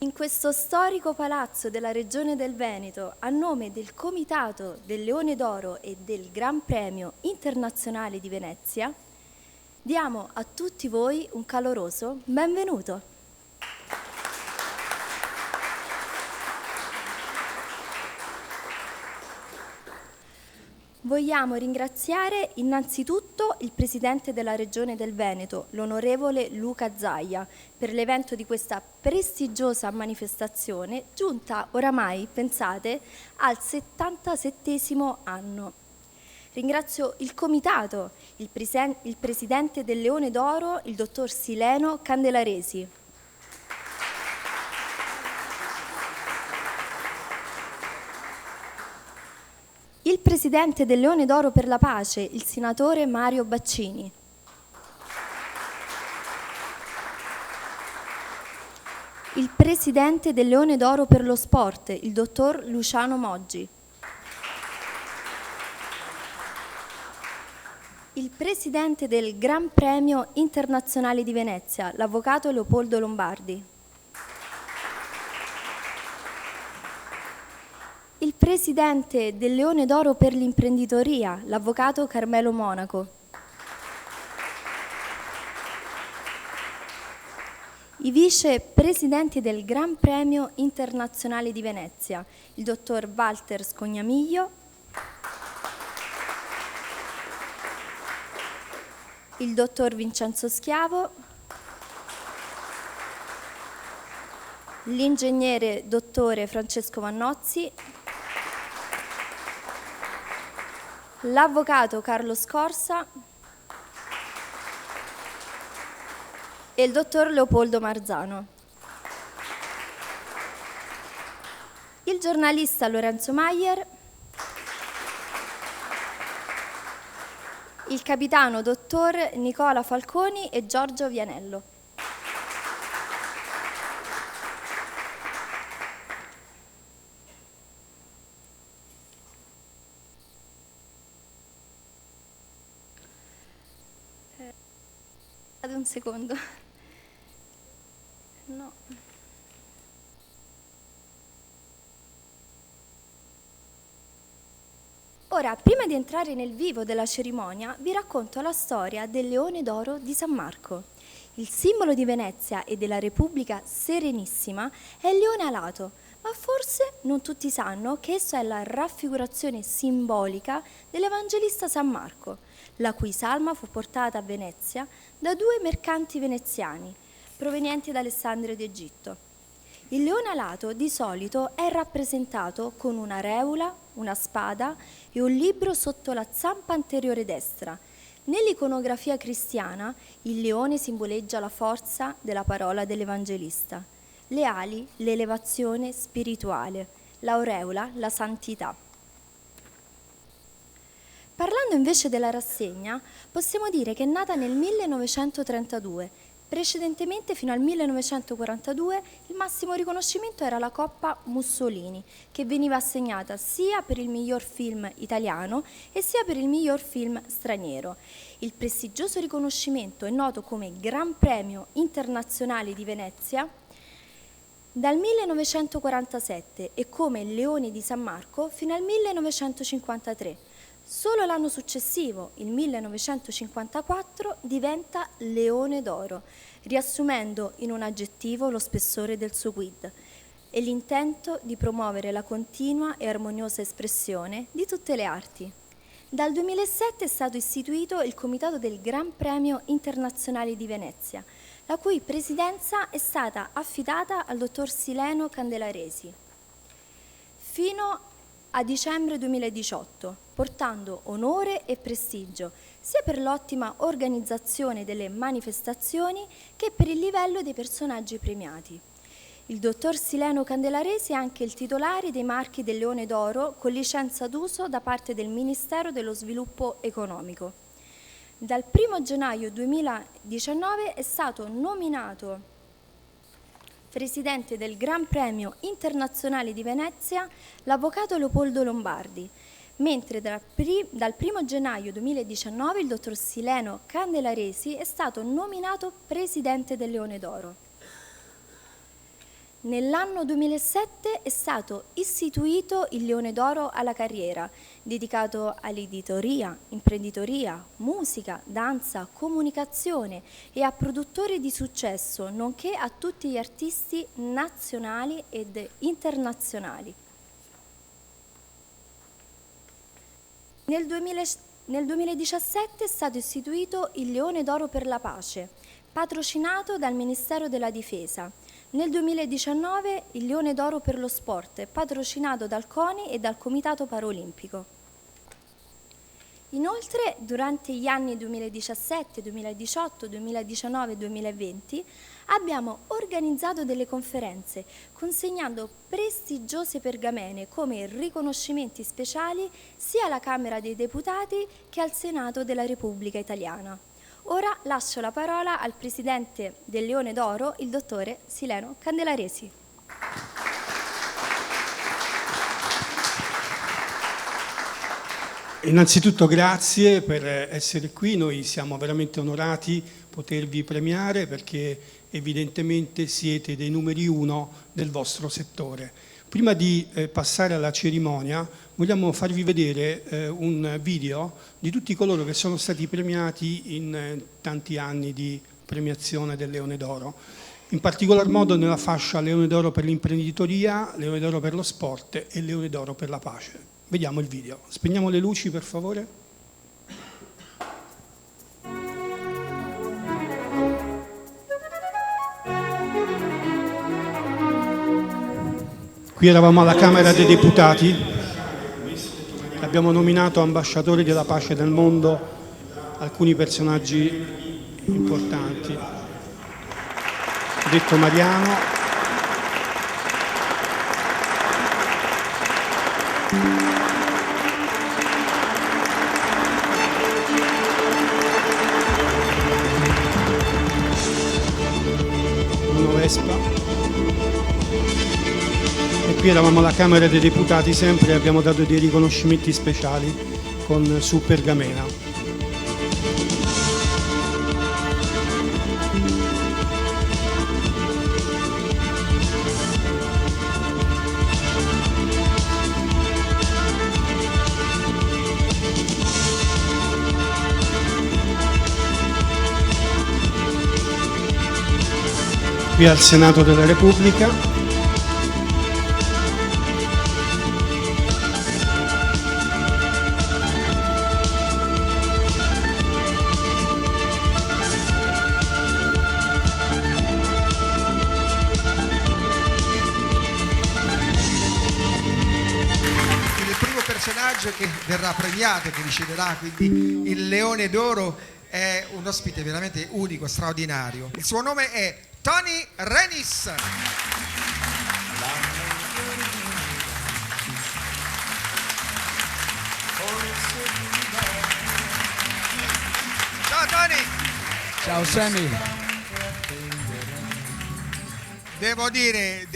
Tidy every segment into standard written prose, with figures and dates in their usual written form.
In questo storico palazzo della Regione del Veneto, a nome del Comitato del Leone d'Oro e del Gran Premio Internazionale di Venezia, diamo a tutti voi un caloroso benvenuto. Vogliamo ringraziare innanzitutto il Presidente della Regione del Veneto, l'Onorevole Luca Zaia, per l'evento di questa prestigiosa manifestazione, giunta oramai, pensate, al 77° anno. Ringrazio il Comitato, il Presidente del Leone d'Oro, il Dottor Sileno Candelaresi. Il Presidente del Leone d'Oro per la Pace, il Senatore Mario Baccini. Il Presidente del Leone d'Oro per lo Sport, il Dottor Luciano Moggi. Il Presidente del Gran Premio Internazionale di Venezia, l'Avvocato Leopoldo Lombardi. Il Presidente del Leone d'Oro per l'Imprenditoria, l'Avvocato Carmelo Monaco. I vicepresidenti del Gran Premio Internazionale di Venezia, il Dottor Walter Scognamiglio, il Dottor Vincenzo Schiavo, l'Ingegnere Dottore Francesco Vannozzi, l'Avvocato Carlo Scorsa e il Dottor Leopoldo Marzano. Il giornalista Lorenzo Maier, il capitano Dottor Nicola Falconi e Giorgio Vianello. Un secondo. No. Ora, prima di entrare nel vivo della cerimonia, vi racconto la storia del Leone d'Oro di San Marco. Il simbolo di Venezia e della Repubblica Serenissima è il leone alato, ma forse non tutti sanno che esso è la raffigurazione simbolica dell'Evangelista San Marco, la cui salma fu portata a Venezia da 2 mercanti veneziani provenienti da Alessandria d'Egitto. Il leone alato di solito è rappresentato con una reula, una spada e un libro sotto la zampa anteriore destra. Nell'iconografia cristiana il leone simboleggia la forza della parola dell'Evangelista, le ali, l'elevazione spirituale, l'aureola, la santità. Parlando invece della rassegna, possiamo dire che è nata nel 1932. Precedentemente, fino al 1942, il massimo riconoscimento era la Coppa Mussolini, che veniva assegnata sia per il miglior film italiano e sia per il miglior film straniero. Il prestigioso riconoscimento è noto come Gran Premio Internazionale di Venezia dal 1947 e come Leone di San Marco fino al 1953. Solo l'anno successivo, il 1954, diventa Leone d'Oro, riassumendo in un aggettivo lo spessore del suo quid e l'intento di promuovere la continua e armoniosa espressione di tutte le arti. Dal 2007 è stato istituito il Comitato del Gran Premio Internazionale di Venezia, la cui presidenza è stata affidata al dottor Sileno Candelaresi fino a dicembre 2018, portando onore e prestigio sia per l'ottima organizzazione delle manifestazioni che per il livello dei personaggi premiati. Il dottor Sileno Candelaresi è anche il titolare dei marchi del Leone d'Oro con licenza d'uso da parte del Ministero dello Sviluppo Economico. Dal 1 gennaio 2019 è stato nominato Presidente del Gran Premio Internazionale di Venezia l'Avvocato Leopoldo Lombardi, mentre dal 1 gennaio 2019 il dottor Sileno Candelaresi è stato nominato Presidente del Leone d'Oro. Nell'anno 2007 è stato istituito il Leone d'Oro alla carriera, dedicato all'editoria, imprenditoria, musica, danza, comunicazione e a produttori di successo, nonché a tutti gli artisti nazionali ed internazionali. Nel 2017 è stato istituito il Leone d'Oro per la Pace, patrocinato dal Ministero della Difesa. Nel 2019 il Leone d'Oro per lo Sport, patrocinato dal CONI e dal Comitato Paraolimpico. Inoltre, durante gli anni 2017, 2018, 2019 e 2020 abbiamo organizzato delle conferenze, consegnando prestigiose pergamene come riconoscimenti speciali sia alla Camera dei Deputati che al Senato della Repubblica Italiana. Ora lascio la parola al presidente del Leone d'Oro, il dottore Sileno Candelaresi. Innanzitutto grazie per essere qui, noi siamo veramente onorati potervi premiare perché evidentemente siete dei numeri uno del vostro settore. Prima di passare alla cerimonia vogliamo farvi vedere un video di tutti coloro che sono stati premiati in tanti anni di premiazione del Leone d'Oro, in particolar modo nella fascia Leone d'Oro per l'imprenditoria, Leone d'Oro per lo sport e Leone d'Oro per la pace. Vediamo il video. Spegniamo le luci per favore. Qui eravamo alla Camera dei Deputati, abbiamo nominato ambasciatori della pace del mondo alcuni personaggi importanti. Detto Mariano, Bruno Vespa. E qui eravamo alla Camera dei Deputati sempre e abbiamo dato dei riconoscimenti speciali con su pergamena. Qui al Senato della Repubblica. Che verrà premiato, che riceverà quindi il Leone d'Oro, è un ospite veramente unico, straordinario. Il suo nome è Tony Renis. Ciao Tony. Ciao Sammy. Devo dire,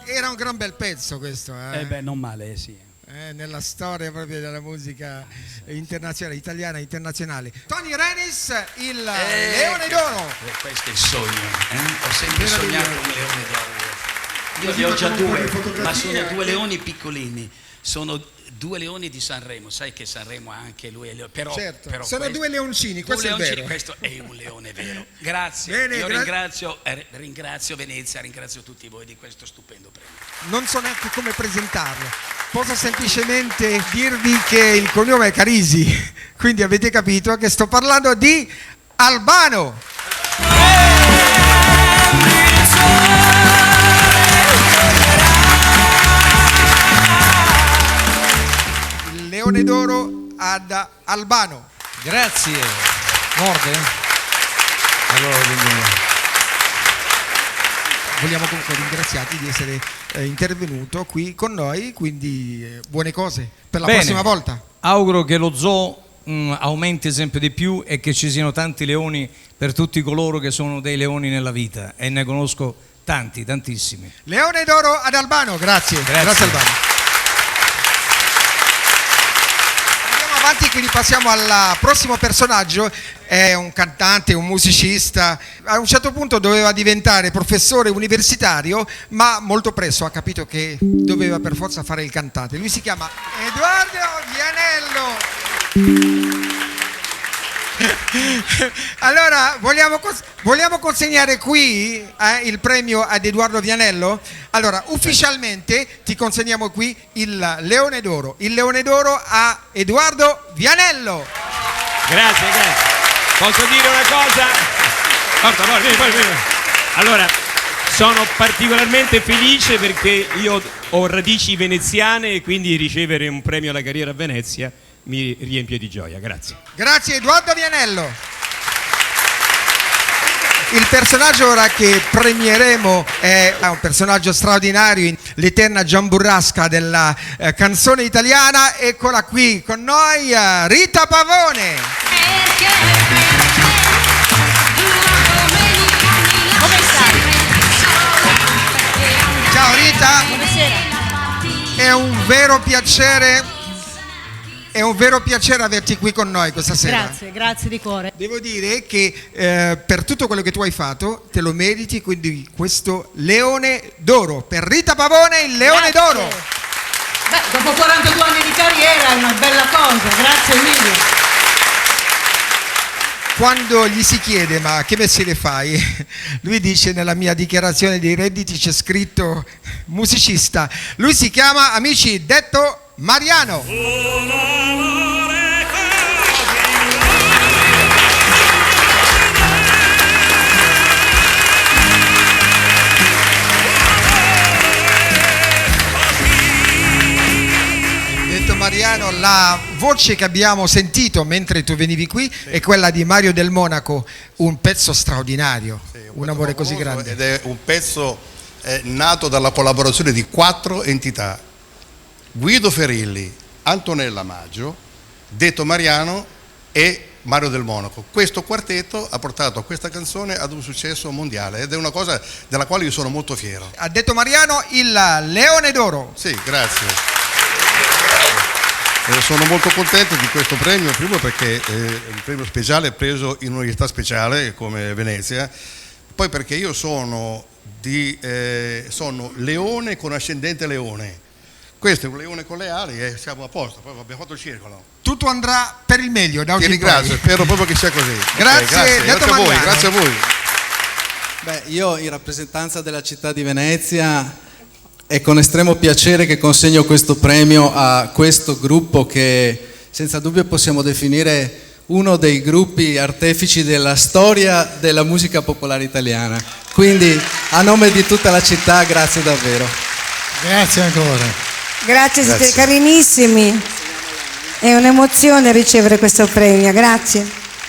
era un gran bel pezzo questo. Non male, sì. Nella storia proprio della musica internazionale, italiana e internazionale. Tony Renis, il Leone d'Oro. Questo è il sogno, ho sempre sognato un Leone d'Oro. Io ne ho già due, ma sono due leoni piccolini. Sono due leoni di Sanremo, sai che Sanremo ha anche lui, però, certo. però sono questo, due leoncini, questo è vero. Questo è un leone vero. Grazie, bene, io ringrazio Venezia, ringrazio tutti voi di questo stupendo premio. Non so neanche come presentarlo, posso semplicemente dirvi che il cognome è Carisi, quindi avete capito che sto parlando di Albano. Leone d'Oro ad Albano. Grazie. Morde? Allora, vogliamo comunque ringraziarti di essere intervenuto qui con noi, quindi buone cose per la prossima volta. Auguro che lo zoo aumenti sempre di più e che ci siano tanti leoni per tutti coloro che sono dei leoni nella vita, e ne conosco tanti, tantissimi. Leone d'Oro ad Albano, grazie. Grazie Albano. avanti, quindi passiamo al prossimo personaggio. È un cantante, un musicista. A un certo punto doveva diventare professore universitario, ma molto presto ha capito che doveva per forza fare il cantante. Lui si chiama Edoardo Vianello. Allora, vogliamo consegnare qui il premio ad Edoardo Vianello? Allora, ufficialmente ti consegniamo qui il Leone d'Oro. Il Leone d'Oro a Edoardo Vianello. Grazie. Posso dire una cosa? Vieni. Allora, sono particolarmente felice perché io ho radici veneziane e quindi ricevere un premio alla carriera a Venezia mi riempie di gioia. Grazie. Grazie Edoardo Vianello. Il personaggio ora che premieremo è un personaggio straordinario, l'eterna Giamburrasca della canzone italiana. Eccola qui con noi, Rita Pavone. Come stai? Ciao Rita. Buonasera. È un vero piacere averti qui con noi questa sera. Grazie di cuore. Devo dire che per tutto quello che tu hai fatto te lo meriti, quindi questo Leone d'Oro per Rita Pavone, il Leone d'Oro. Beh, dopo 42 anni di carriera è una bella cosa, grazie Emilio. Quando gli si chiede ma che mestiere fai, lui dice nella mia dichiarazione dei redditi c'è scritto musicista. Lui si chiama, amici, Detto Mariano. Detto Mariano, la voce che abbiamo sentito mentre tu venivi qui è quella di Mario Del Monaco, un pezzo straordinario, un amore così grande. Ed è un pezzo nato dalla collaborazione di 4 entità: Guido Ferilli, Antonella Maggio, Detto Mariano e Mario Del Monaco. Questo quartetto ha portato questa canzone ad un successo mondiale ed è una cosa della quale io sono molto fiero. Ha detto Mariano, il Leone d'Oro. Sì, grazie. Sono molto contento di questo premio, primo perché è un premio speciale preso in un'università speciale come Venezia, poi perché io sono leone con ascendente leone. Questo è un leone con le ali e siamo a posto, poi abbiamo fatto il circolo. Tutto andrà per il meglio da oggi Ti in poi. ringrazio, spero proprio che sia così. Grazie, grazie a voi, grazie a voi. Beh, io in rappresentanza della città di Venezia è con estremo piacere che consegno questo premio a questo gruppo che senza dubbio possiamo definire uno dei gruppi artefici della storia della musica popolare italiana. Quindi a nome di tutta la città, grazie davvero. Grazie ancora. Grazie, siete carinissimi. È un'emozione ricevere questo premio, grazie,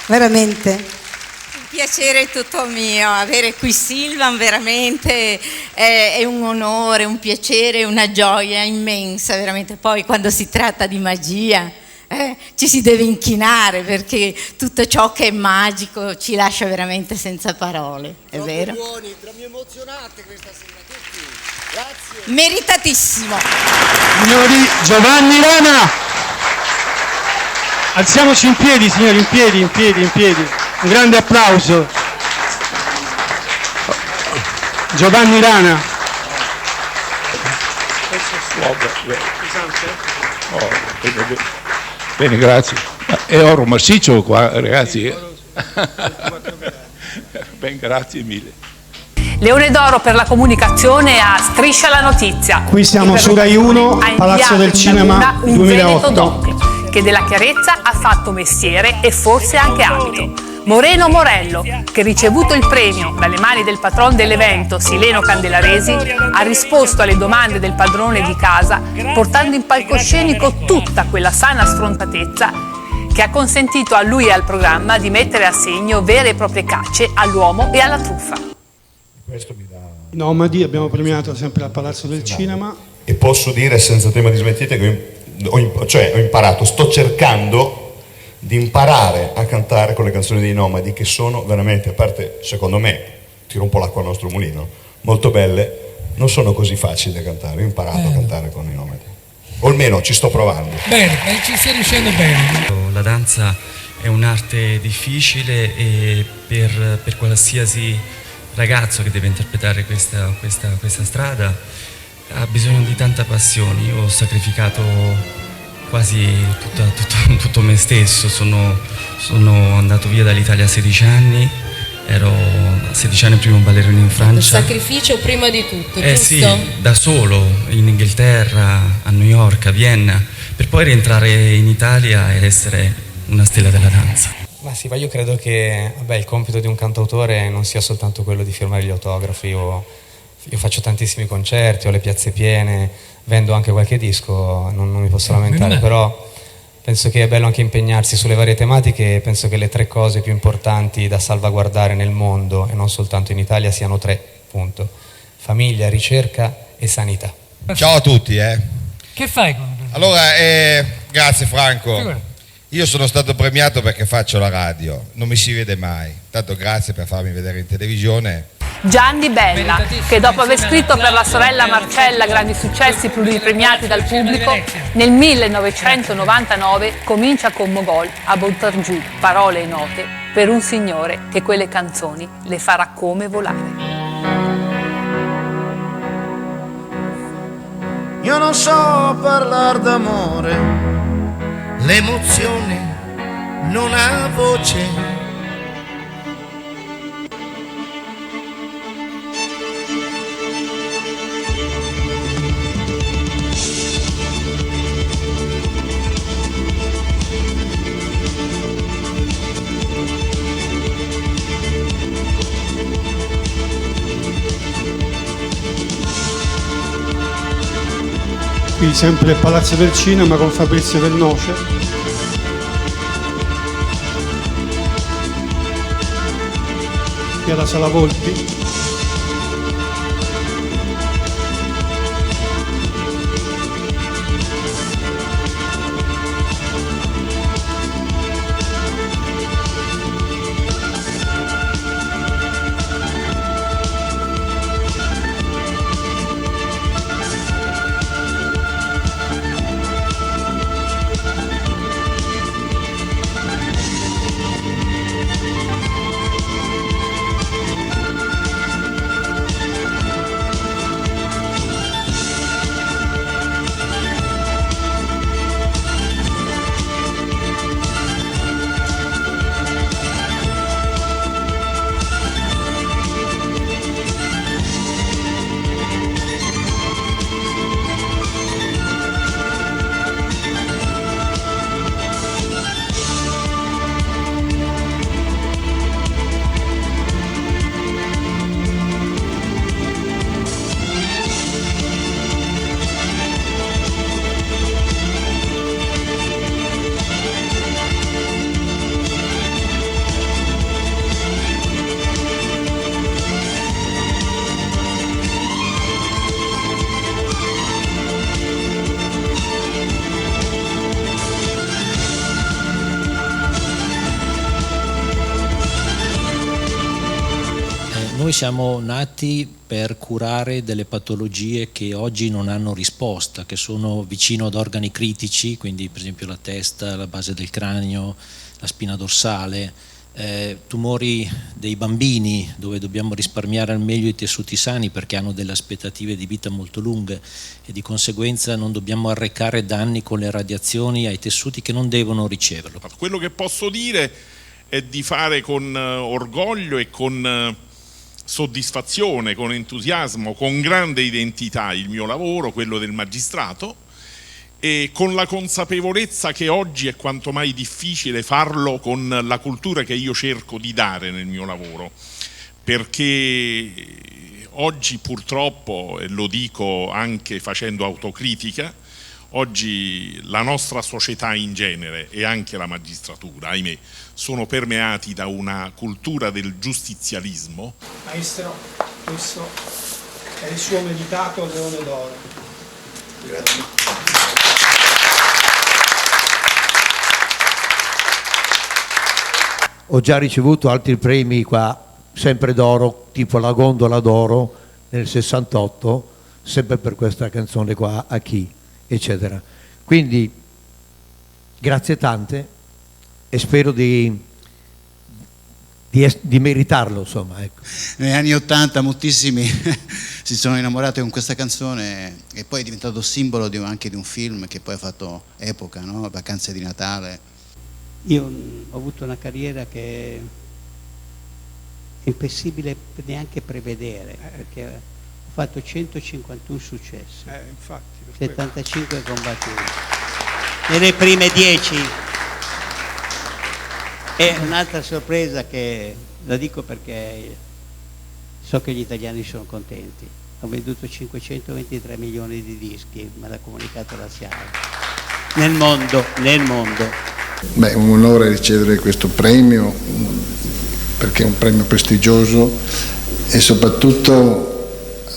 veramente. Piacere tutto mio, avere qui Silvan veramente è un onore, un piacere, una gioia immensa, veramente. Poi quando si tratta di magia ci si deve inchinare perché tutto ciò che è magico ci lascia veramente senza parole, è vero? Buoni, troppo emozionate questa sera tutti, grazie. Meritatissimo. Signori, Giovanni Rana! Alziamoci in piedi, signori, in piedi. Un grande applauso. Giovanni Rana. Bene, grazie. È oro massiccio qua, ragazzi. Ben, grazie mille. Leone d'Oro per la comunicazione a Striscia la Notizia. Qui siamo su Rai 1, Palazzo del Cinema 2008. Che della chiarezza ha fatto mestiere e forse anche abito. Moreno Morello, che ricevuto il premio dalle mani del patron dell'evento, Sileno Candelaresi, ha risposto alle domande del padrone di casa portando in palcoscenico tutta quella sana sfrontatezza che ha consentito a lui e al programma di mettere a segno vere e proprie cacce all'uomo e alla truffa. Questo mi dà... Nomadi abbiamo premiato sempre al Palazzo del Cinema. E posso dire senza tema di smentita che ho imparato, sto cercando di imparare a cantare con le canzoni dei Nomadi, che sono veramente, a parte secondo me, tiro un po' l'acqua al nostro mulino, molto belle, non sono così facili da cantare. Ho imparato a cantare con i Nomadi. o almeno ci sto provando. Bene, ci stai riuscendo bene. La danza è un'arte difficile e per qualsiasi ragazzo che deve interpretare questa strada ha bisogno di tanta passione. Io ho sacrificato quasi tutto me stesso, sono andato via dall'Italia a 16 anni, ero a 16 anni primo ballerino in Francia. Il sacrificio prima di tutto, giusto? Sì, da solo, in Inghilterra, a New York, a Vienna, per poi rientrare in Italia ed essere una stella della danza. Ma sì, ma io credo che il compito di un cantautore non sia soltanto quello di firmare gli autografi. Io faccio tantissimi concerti, ho le piazze piene, vendo anche qualche disco, non mi posso lamentare, però penso che è bello anche impegnarsi sulle varie tematiche. Penso che le 3 cose più importanti da salvaguardare nel mondo, e non soltanto in Italia, siano 3, punto: famiglia, ricerca e sanità. Ciao a tutti. Che fai? Allora, grazie Franco. Io sono stato premiato perché faccio la radio, non mi si vede mai, tanto grazie per farmi vedere in televisione. Gianni Bella, che dopo aver scritto per la sorella Marcella grandi successi pluripremiati dal pubblico, nel 1999 comincia con Mogol a buttar giù parole e note per un signore che quelle canzoni le farà come volare. Io non so parlare d'amore, l'emozione non ha voce. Qui sempre il Palazzo del Cinema con Fabrizio Del Noce. Qui alla Sala Volpi. Noi siamo nati per curare delle patologie che oggi non hanno risposta, che sono vicino ad organi critici, quindi per esempio la testa, la base del cranio, la spina dorsale, tumori dei bambini dove dobbiamo risparmiare al meglio i tessuti sani perché hanno delle aspettative di vita molto lunghe e di conseguenza non dobbiamo arrecare danni con le radiazioni ai tessuti che non devono riceverlo. Quello che posso dire è di fare con orgoglio e con soddisfazione, con entusiasmo, con grande identità il mio lavoro, quello del magistrato, e con la consapevolezza che oggi è quanto mai difficile farlo con la cultura che io cerco di dare nel mio lavoro, perché oggi purtroppo, e lo dico anche facendo autocritica, oggi la nostra società in genere e anche la magistratura, ahimè, sono permeati da una cultura del giustizialismo. Maestro, questo è il suo meritato Leone d'Oro. Grazie. Ho già ricevuto altri premi qua, sempre d'oro, tipo la Gondola d'Oro nel 68, sempre per questa canzone qua, A chi, eccetera. Quindi grazie tante e spero di meritarlo, insomma, ecco. Negli anni '80 moltissimi si sono innamorati con questa canzone e poi è diventato simbolo anche di un film che poi ha fatto epoca, no? Vacanze di Natale. Io ho avuto una carriera che è impossibile neanche prevedere, perché ho fatto 151 successi, infatti, 75 combattuti, nelle prime 10. E un'altra sorpresa che la dico perché so che gli italiani sono contenti. Ho venduto 523 milioni di dischi, me l'ha comunicato la SIAE. Nel mondo. Beh, è un onore ricevere questo premio, perché è un premio prestigioso e soprattutto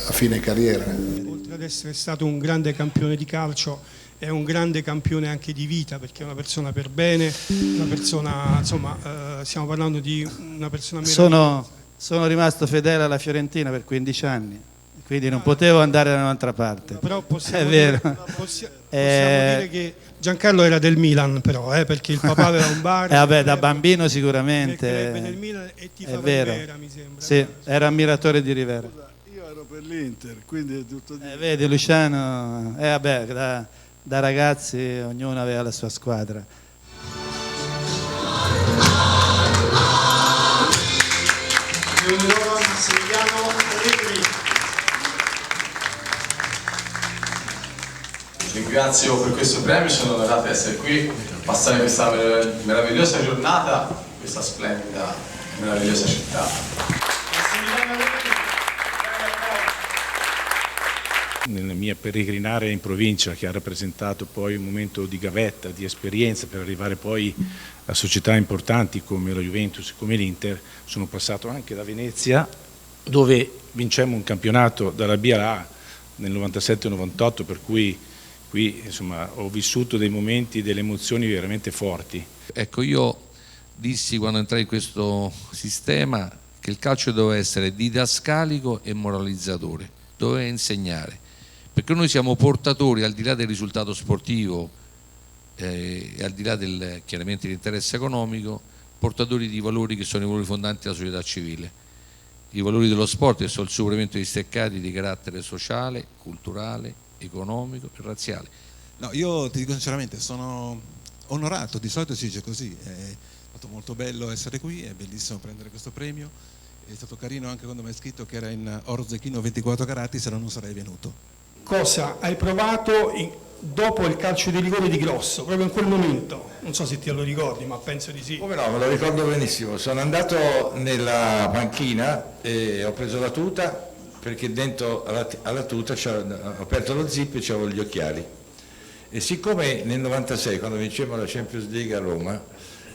a fine carriera. Oltre ad essere stato un grande campione di calcio, è un grande campione anche di vita, perché è una persona per bene, una persona, insomma, stiamo parlando di una persona meravigliosa. Sono rimasto fedele alla Fiorentina per 15 anni, quindi non potevo andare da un'altra parte. Però possiamo è vero. Possiamo dire che Giancarlo era del Milan, però, perché il papà aveva un bar. Vabbè, da bambino sicuramente. Del Milan e è vero. Rivera, mi sembra. Sì, era ammiratore di Rivera. Io ero per l'Inter, quindi è tutto di... Vedi Luciano, vabbè, da ragazzi ognuno aveva la sua squadra. Ringrazio per questo premio, sono onorato di essere qui, passare questa meravigliosa giornata, questa splendida e meravigliosa città. Nella mia peregrinare in provincia, che ha rappresentato poi un momento di gavetta, di esperienza per arrivare poi a società importanti come la Juventus e come l'Inter, sono passato anche da Venezia, dove vincemmo un campionato dalla B alla A nel 97-98, per cui qui insomma ho vissuto dei momenti, delle emozioni veramente forti. Ecco, io dissi quando entrai in questo sistema che il calcio doveva essere didascalico e moralizzatore, doveva insegnare, perché noi siamo portatori, al di là del risultato sportivo e al di là chiaramente dell'interesse economico, portatori di valori che sono i valori fondanti della società civile, i valori dello sport, che sono il superamento di steccati di carattere sociale, culturale, economico e razziale. No, io ti dico sinceramente, sono onorato, di solito si dice così, è stato molto bello essere qui, è bellissimo prendere questo premio, è stato carino anche quando mi hai scritto che era in oro zecchino 24 carati, se no non sarei venuto. Cosa hai provato dopo il calcio di rigore di Grosso, proprio in quel momento? Non so se te lo ricordi, ma penso di sì. Come no, me lo ricordo benissimo. Sono andato nella panchina e ho preso la tuta, perché dentro alla tuta ho aperto lo zip e c'avevo gli occhiali. E siccome nel 96, quando vincemmo la Champions League a Roma,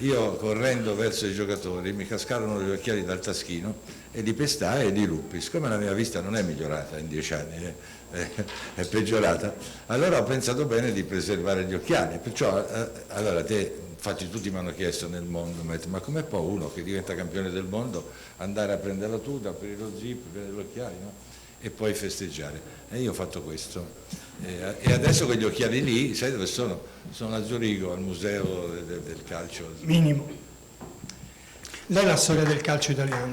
io correndo verso i giocatori mi cascarono gli occhiali dal taschino e li pestai e li ruppi. Siccome la mia vista non è migliorata in 10 anni, è peggiorata, allora ho pensato bene di preservare gli occhiali. Perciò allora infatti tutti mi hanno chiesto nel mondo, ma come può uno che diventa campione del mondo andare a prendere la tuta, aprire lo zip, prendere gli occhiali, no? E poi festeggiare? E io ho fatto questo. E adesso quegli occhiali lì, sai dove sono? Sono a Zurigo, al museo del calcio. Minimo. Lei è la storia del calcio italiano.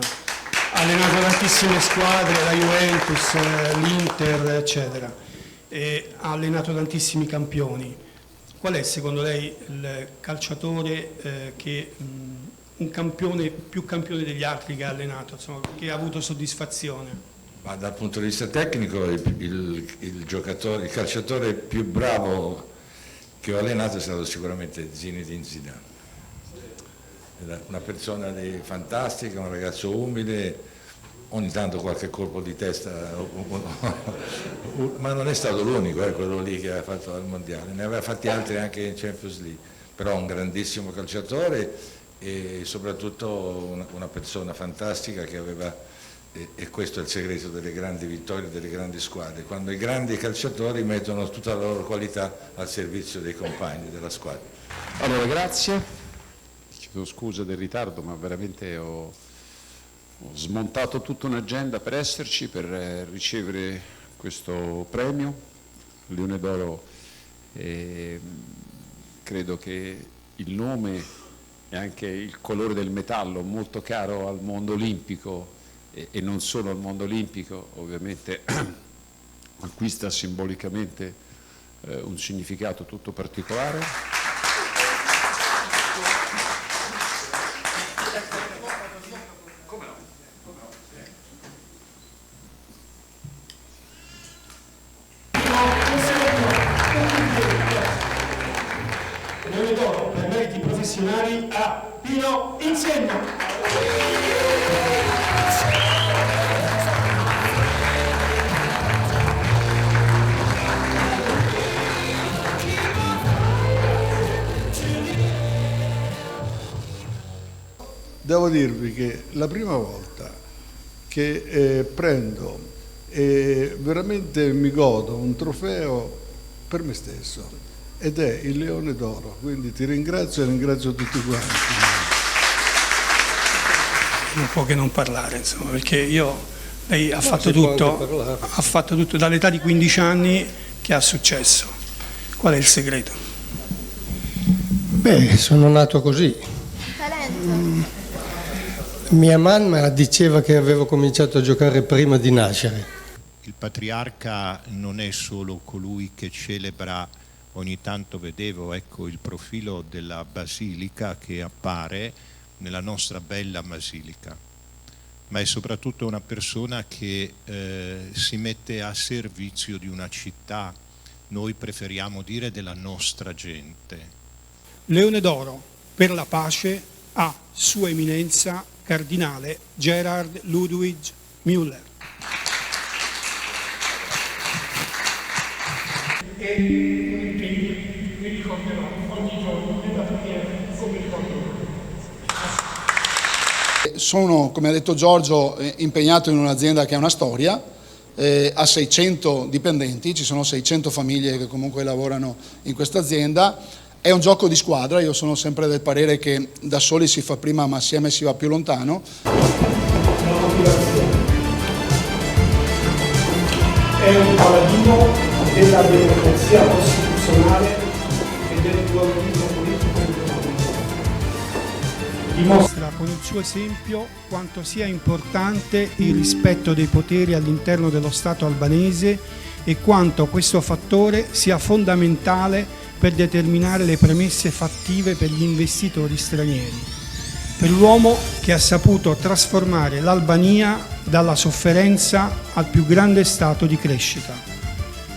Ha allenato tantissime squadre, la Juventus, l'Inter, eccetera. E ha allenato tantissimi campioni. Qual è secondo lei il calciatore un campione, più campione degli altri che ha allenato, insomma, che ha avuto soddisfazione? Ma dal punto di vista tecnico il calciatore più bravo che ho allenato è stato sicuramente Zinedine Zidane. Era una persona fantastica, un ragazzo umile, ogni tanto qualche colpo di testa, ma non è stato l'unico, quello lì che ha fatto al mondiale, ne aveva fatti altri anche in Champions League, però un grandissimo calciatore e soprattutto una persona fantastica che aveva, e questo è il segreto delle grandi vittorie, delle grandi squadre, quando i grandi calciatori mettono tutta la loro qualità al servizio dei compagni della squadra. Allora, grazie, chiedo scusa del ritardo, ma veramente ho smontato tutta un'agenda per esserci, per ricevere questo premio. Leone d'Oro Credo che il nome e anche il colore del metallo, molto caro al mondo olimpico e non solo al mondo olimpico, ovviamente acquista simbolicamente un significato tutto particolare. Leone d'oro per meriti professionali a Pino Insegno. Devo dirvi che la prima volta che prendo e veramente mi godo un trofeo per me stesso ed è il Leone d'oro, quindi ti ringrazio e ringrazio tutti quanti. Non può che non parlare, insomma, perché lei ha fatto tutto dall'età di 15 anni che ha successo. Qual è il segreto? Beh, sono nato così. Talento. Mia mamma diceva che avevo cominciato a giocare prima di nascere. Il patriarca non è solo colui che celebra, ogni tanto vedevo il profilo della basilica che appare nella nostra bella basilica, ma è soprattutto una persona che si mette a servizio di una città, noi preferiamo dire della nostra gente. Leone d'oro per la pace a Sua Eminenza Cardinale Gerhard Ludwig Müller. E mi ricorderò ogni giorno nella preghiera come ricordo. Sono, come ha detto Giorgio, impegnato in un'azienda che ha una storia, ha 600 dipendenti, ci sono 600 famiglie che comunque lavorano in questa azienda. È un gioco di squadra, io sono sempre del parere che da soli si fa prima ma assieme si va più lontano. È un paladino della democrazia costituzionale e del pluralismo politico ed economico. Dimostra con il suo esempio quanto sia importante il rispetto dei poteri all'interno dello Stato albanese e quanto questo fattore sia fondamentale per determinare le premesse fattive per gli investitori stranieri, per l'uomo che ha saputo trasformare l'Albania dalla sofferenza al più grande stato di crescita,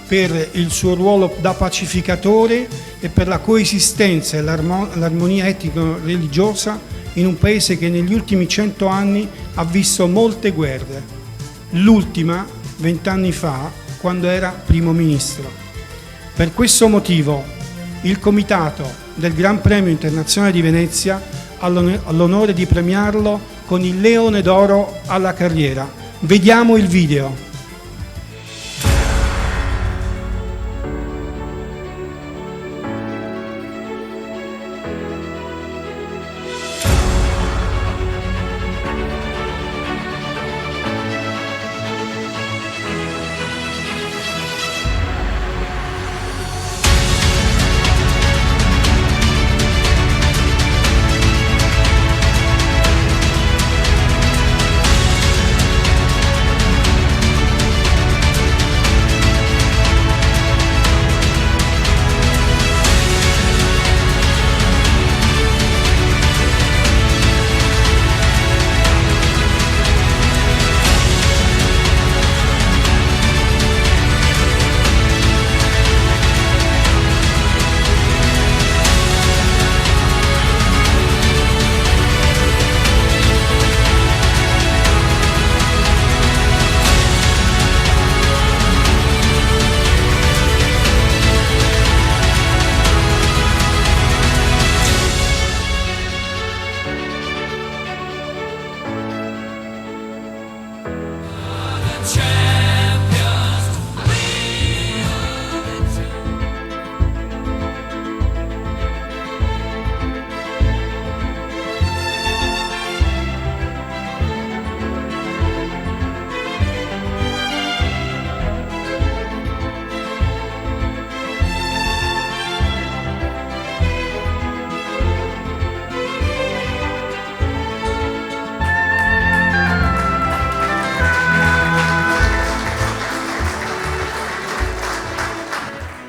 per il suo ruolo da pacificatore e per la coesistenza e l'armonia etnico-religiosa in un paese che negli ultimi 100 anni ha visto molte guerre, l'ultima 20 anni fa quando era primo ministro. Per questo motivo il Comitato del Gran Premio Internazionale di Venezia ha l'onore di premiarlo con il Leone d'oro alla carriera. Vediamo il video.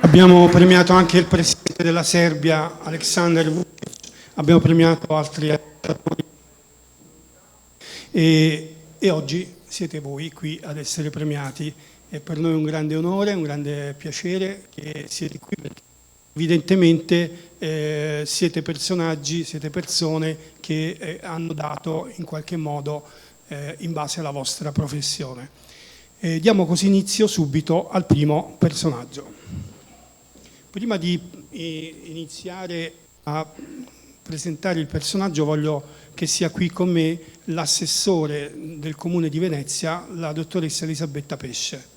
Abbiamo premiato anche il presidente della Serbia, Aleksandar Vučić, abbiamo premiato altri attori e oggi siete voi qui ad essere premiati. E per noi è un grande onore, un grande piacere che siete qui, perché evidentemente siete personaggi, siete persone che hanno dato in qualche modo in base alla vostra professione. Diamo così inizio subito al primo personaggio. Prima di iniziare a presentare il personaggio voglio che sia qui con me l'assessore del Comune di Venezia, la dottoressa Elisabetta Pesce.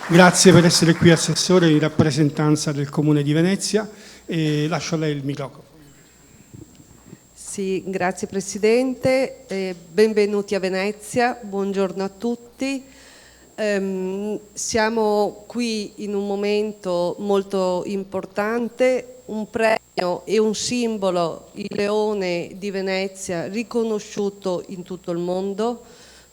Grazie per essere qui, assessore, in rappresentanza del Comune di Venezia, e lascio a lei il microfono. Sì, grazie Presidente, benvenuti a Venezia, buongiorno a tutti. Siamo qui in un momento molto importante, un premio e un simbolo, il Leone di Venezia, riconosciuto in tutto il mondo.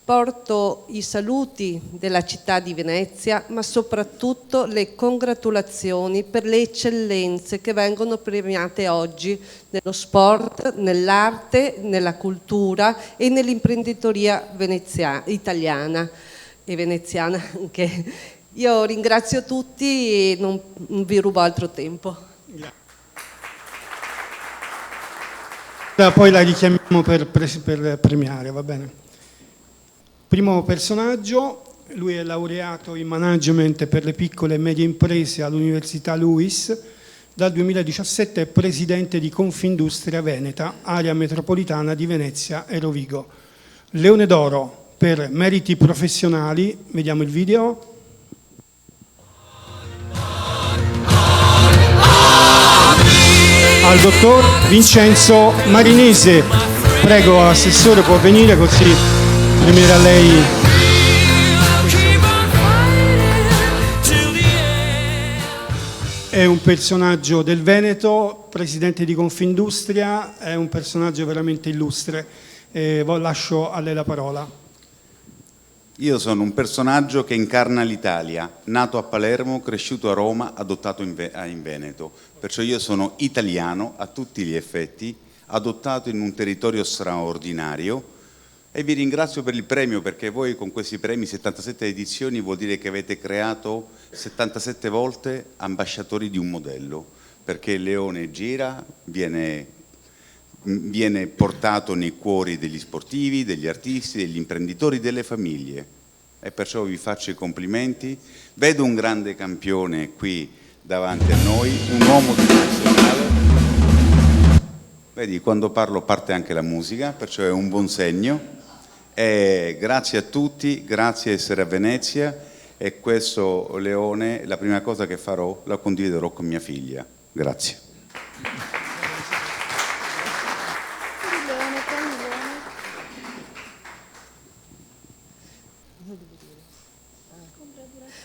Porto i saluti della città di Venezia, ma soprattutto le congratulazioni per le eccellenze che vengono premiate oggi nello sport, nell'arte, nella cultura e nell'imprenditoria italiana e veneziana anche. Io ringrazio tutti e non vi rubo altro tempo. Poi la richiamiamo per premiare, va bene? Primo personaggio, lui è laureato in management per le piccole e medie imprese all'Università LUISS, dal 2017 è presidente di Confindustria Veneta, area metropolitana di Venezia e Rovigo. Leone d'Oro per meriti professionali, vediamo il video. Al dottor Vincenzo Marinese. Prego, assessore, può venire così premierà lei. È un personaggio del Veneto, presidente di Confindustria, è un personaggio veramente illustre. Lascio a lei la parola. Io sono un personaggio che incarna l'Italia, nato a Palermo, cresciuto a Roma, adottato in Veneto. Perciò io sono italiano a tutti gli effetti, adottato in un territorio straordinario, e vi ringrazio per il premio, perché voi con questi premi, 77 edizioni, vuol dire che avete creato 77 volte ambasciatori di un modello, perché il leone gira, viene portato nei cuori degli sportivi, degli artisti, degli imprenditori, delle famiglie, e perciò vi faccio i complimenti. Vedo un grande campione qui davanti a noi, un uomo professionale. Vedi, quando parlo parte anche la musica, perciò è un buon segno. E grazie a tutti, grazie di essere a Venezia, e questo leone, la prima cosa che farò, la condividerò con mia figlia. Grazie.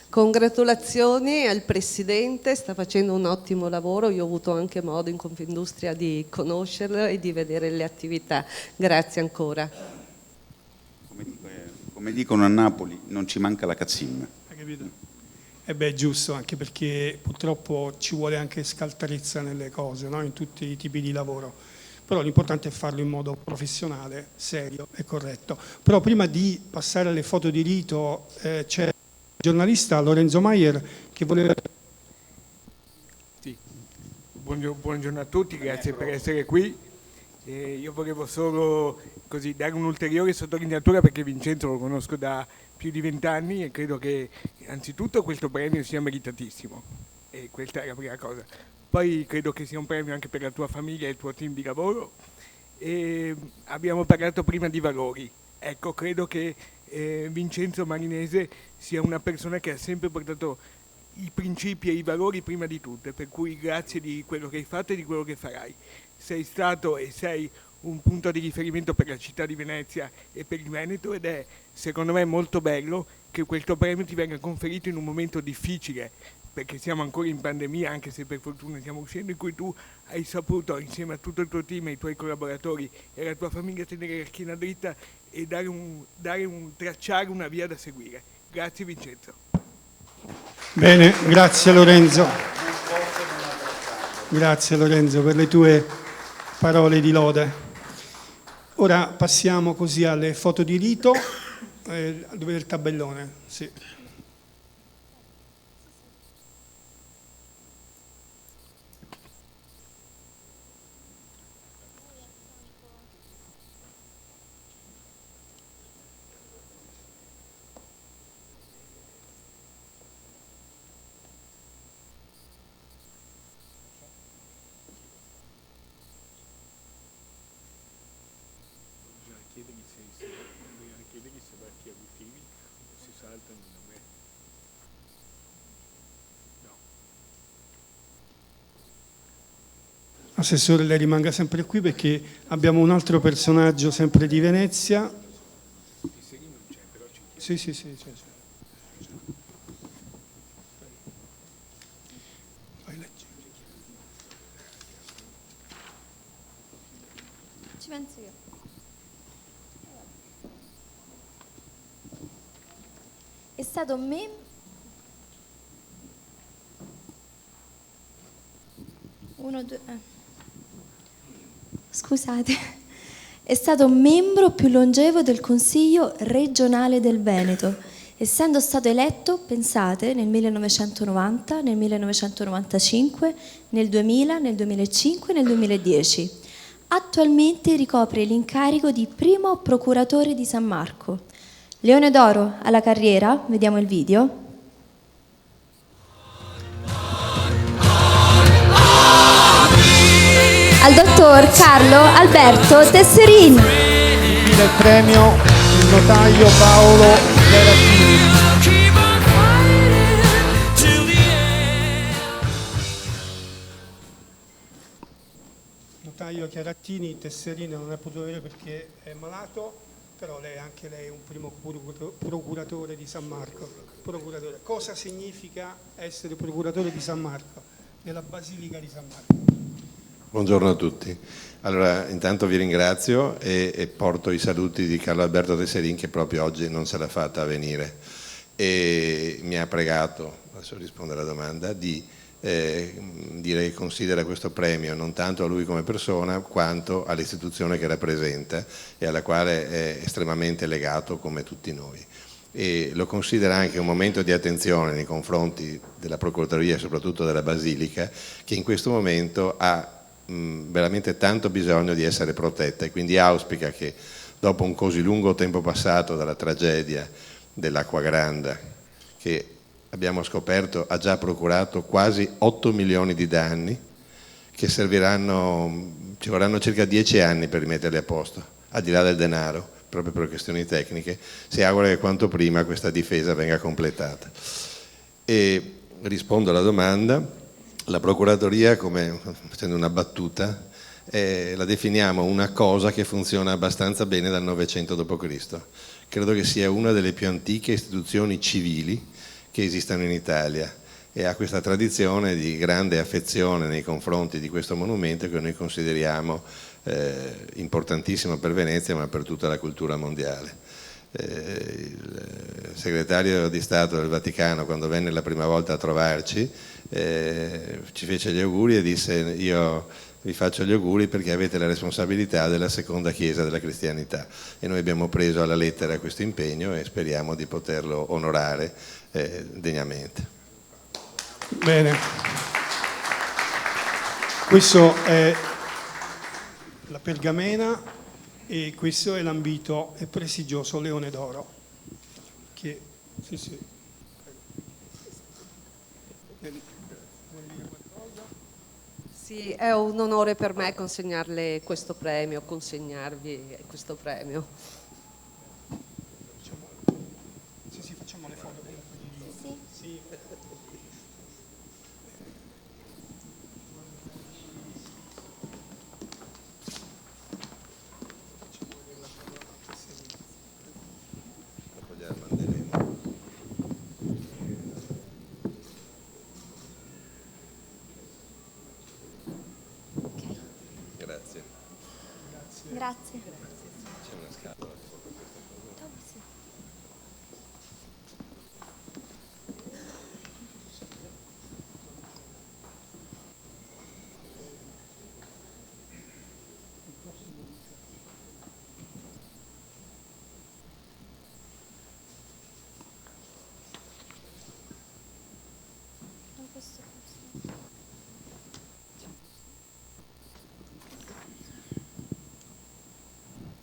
Congratulazioni al Presidente, sta facendo un ottimo lavoro, io ho avuto anche modo in Confindustria di conoscerlo e di vedere le attività. Grazie ancora. Come dicono a Napoli, non ci manca la cazzimma. Hai capito? E beh, è giusto, anche perché purtroppo ci vuole anche scaltrezza nelle cose, no? In tutti i tipi di lavoro. Però l'importante è farlo in modo professionale, serio e corretto. Però prima di passare alle foto di rito c'è il giornalista Lorenzo Maier che voleva... Sì. Buongiorno a tutti, grazie per essere qui. Io volevo solo così dare un'ulteriore sottolineatura, perché Vincenzo lo conosco da più di 20 anni e credo che anzitutto questo premio sia meritatissimo, e questa è la prima cosa. Poi credo che sia un premio anche per la tua famiglia e il tuo team di lavoro. E abbiamo parlato prima di valori. Ecco, credo che Vincenzo Marinese sia una persona che ha sempre portato i principi e i valori prima di tutto, per cui grazie di quello che hai fatto e di quello che farai. Sei stato e sei un punto di riferimento per la città di Venezia e per il Veneto, ed è secondo me molto bello che questo premio ti venga conferito in un momento difficile, perché siamo ancora in pandemia, anche se per fortuna stiamo uscendo, in cui tu hai saputo, insieme a tutto il tuo team, ai tuoi collaboratori e alla tua famiglia, tenere la schiena dritta e tracciare una via da seguire. Grazie Vincenzo. Bene, grazie Lorenzo. Grazie Lorenzo per le tue parole di lode. Ora passiamo così alle foto di rito, dove è il tabellone. Sì. Assessore, lei rimanga sempre qui perché abbiamo un altro personaggio sempre di Venezia. Sì, sì, sì. Ci penso io. È stato Scusate, è stato membro più longevo del Consiglio regionale del Veneto, essendo stato eletto, pensate, nel 1990, nel 1995, nel 2000, nel 2005 e nel 2010. Attualmente ricopre l'incarico di primo procuratore di San Marco. Leone d'Oro alla carriera, vediamo il video. Al dottor Carlo Alberto Tesserin. Il premio il notaio Paolo Chiarattini. Notaio Chiarattini, Tesserin non è potuto vedere perché è malato, però anche lei è un primo procuratore di San Marco. Procuratore. Cosa significa essere procuratore di San Marco, della Basilica di San Marco? Buongiorno a tutti. Allora, intanto vi ringrazio e porto i saluti di Carlo Alberto Tesserin, che proprio oggi non se l'ha fatta a venire e mi ha pregato, adesso rispondo alla domanda, di dire che considera questo premio non tanto a lui come persona quanto all'istituzione che rappresenta e alla quale è estremamente legato come tutti noi. E lo considera anche un momento di attenzione nei confronti della Procuratoria e soprattutto della Basilica, che in questo momento ha veramente tanto bisogno di essere protetta, e quindi auspica che dopo un così lungo tempo passato dalla tragedia dell'Acqua Granda, che abbiamo scoperto ha già procurato quasi 8 milioni di danni, che ci vorranno circa 10 anni per rimetterli a posto, al di là del denaro, proprio per questioni tecniche, si augura che quanto prima questa difesa venga completata. E rispondo alla domanda. La Procuratoria, come facendo una battuta, la definiamo una cosa che funziona abbastanza bene dal 900 d.C. Credo che sia una delle più antiche istituzioni civili che esistano in Italia e ha questa tradizione di grande affezione nei confronti di questo monumento che noi consideriamo importantissimo per Venezia, ma per tutta la cultura mondiale. Il segretario di Stato del Vaticano, quando venne la prima volta a trovarci, ci fece gli auguri e disse: io vi faccio gli auguri perché avete la responsabilità della seconda chiesa della cristianità, e noi abbiamo preso alla lettera questo impegno e speriamo di poterlo onorare degnamente. Bene, questo è la pergamena e questo è l'ambito e prestigioso Leone d'Oro, che sì. Sì, è un onore per me consegnarvi questo premio. Facciamo le foto. Sì. Grazie. C'è una scatola tipo per questa cosa?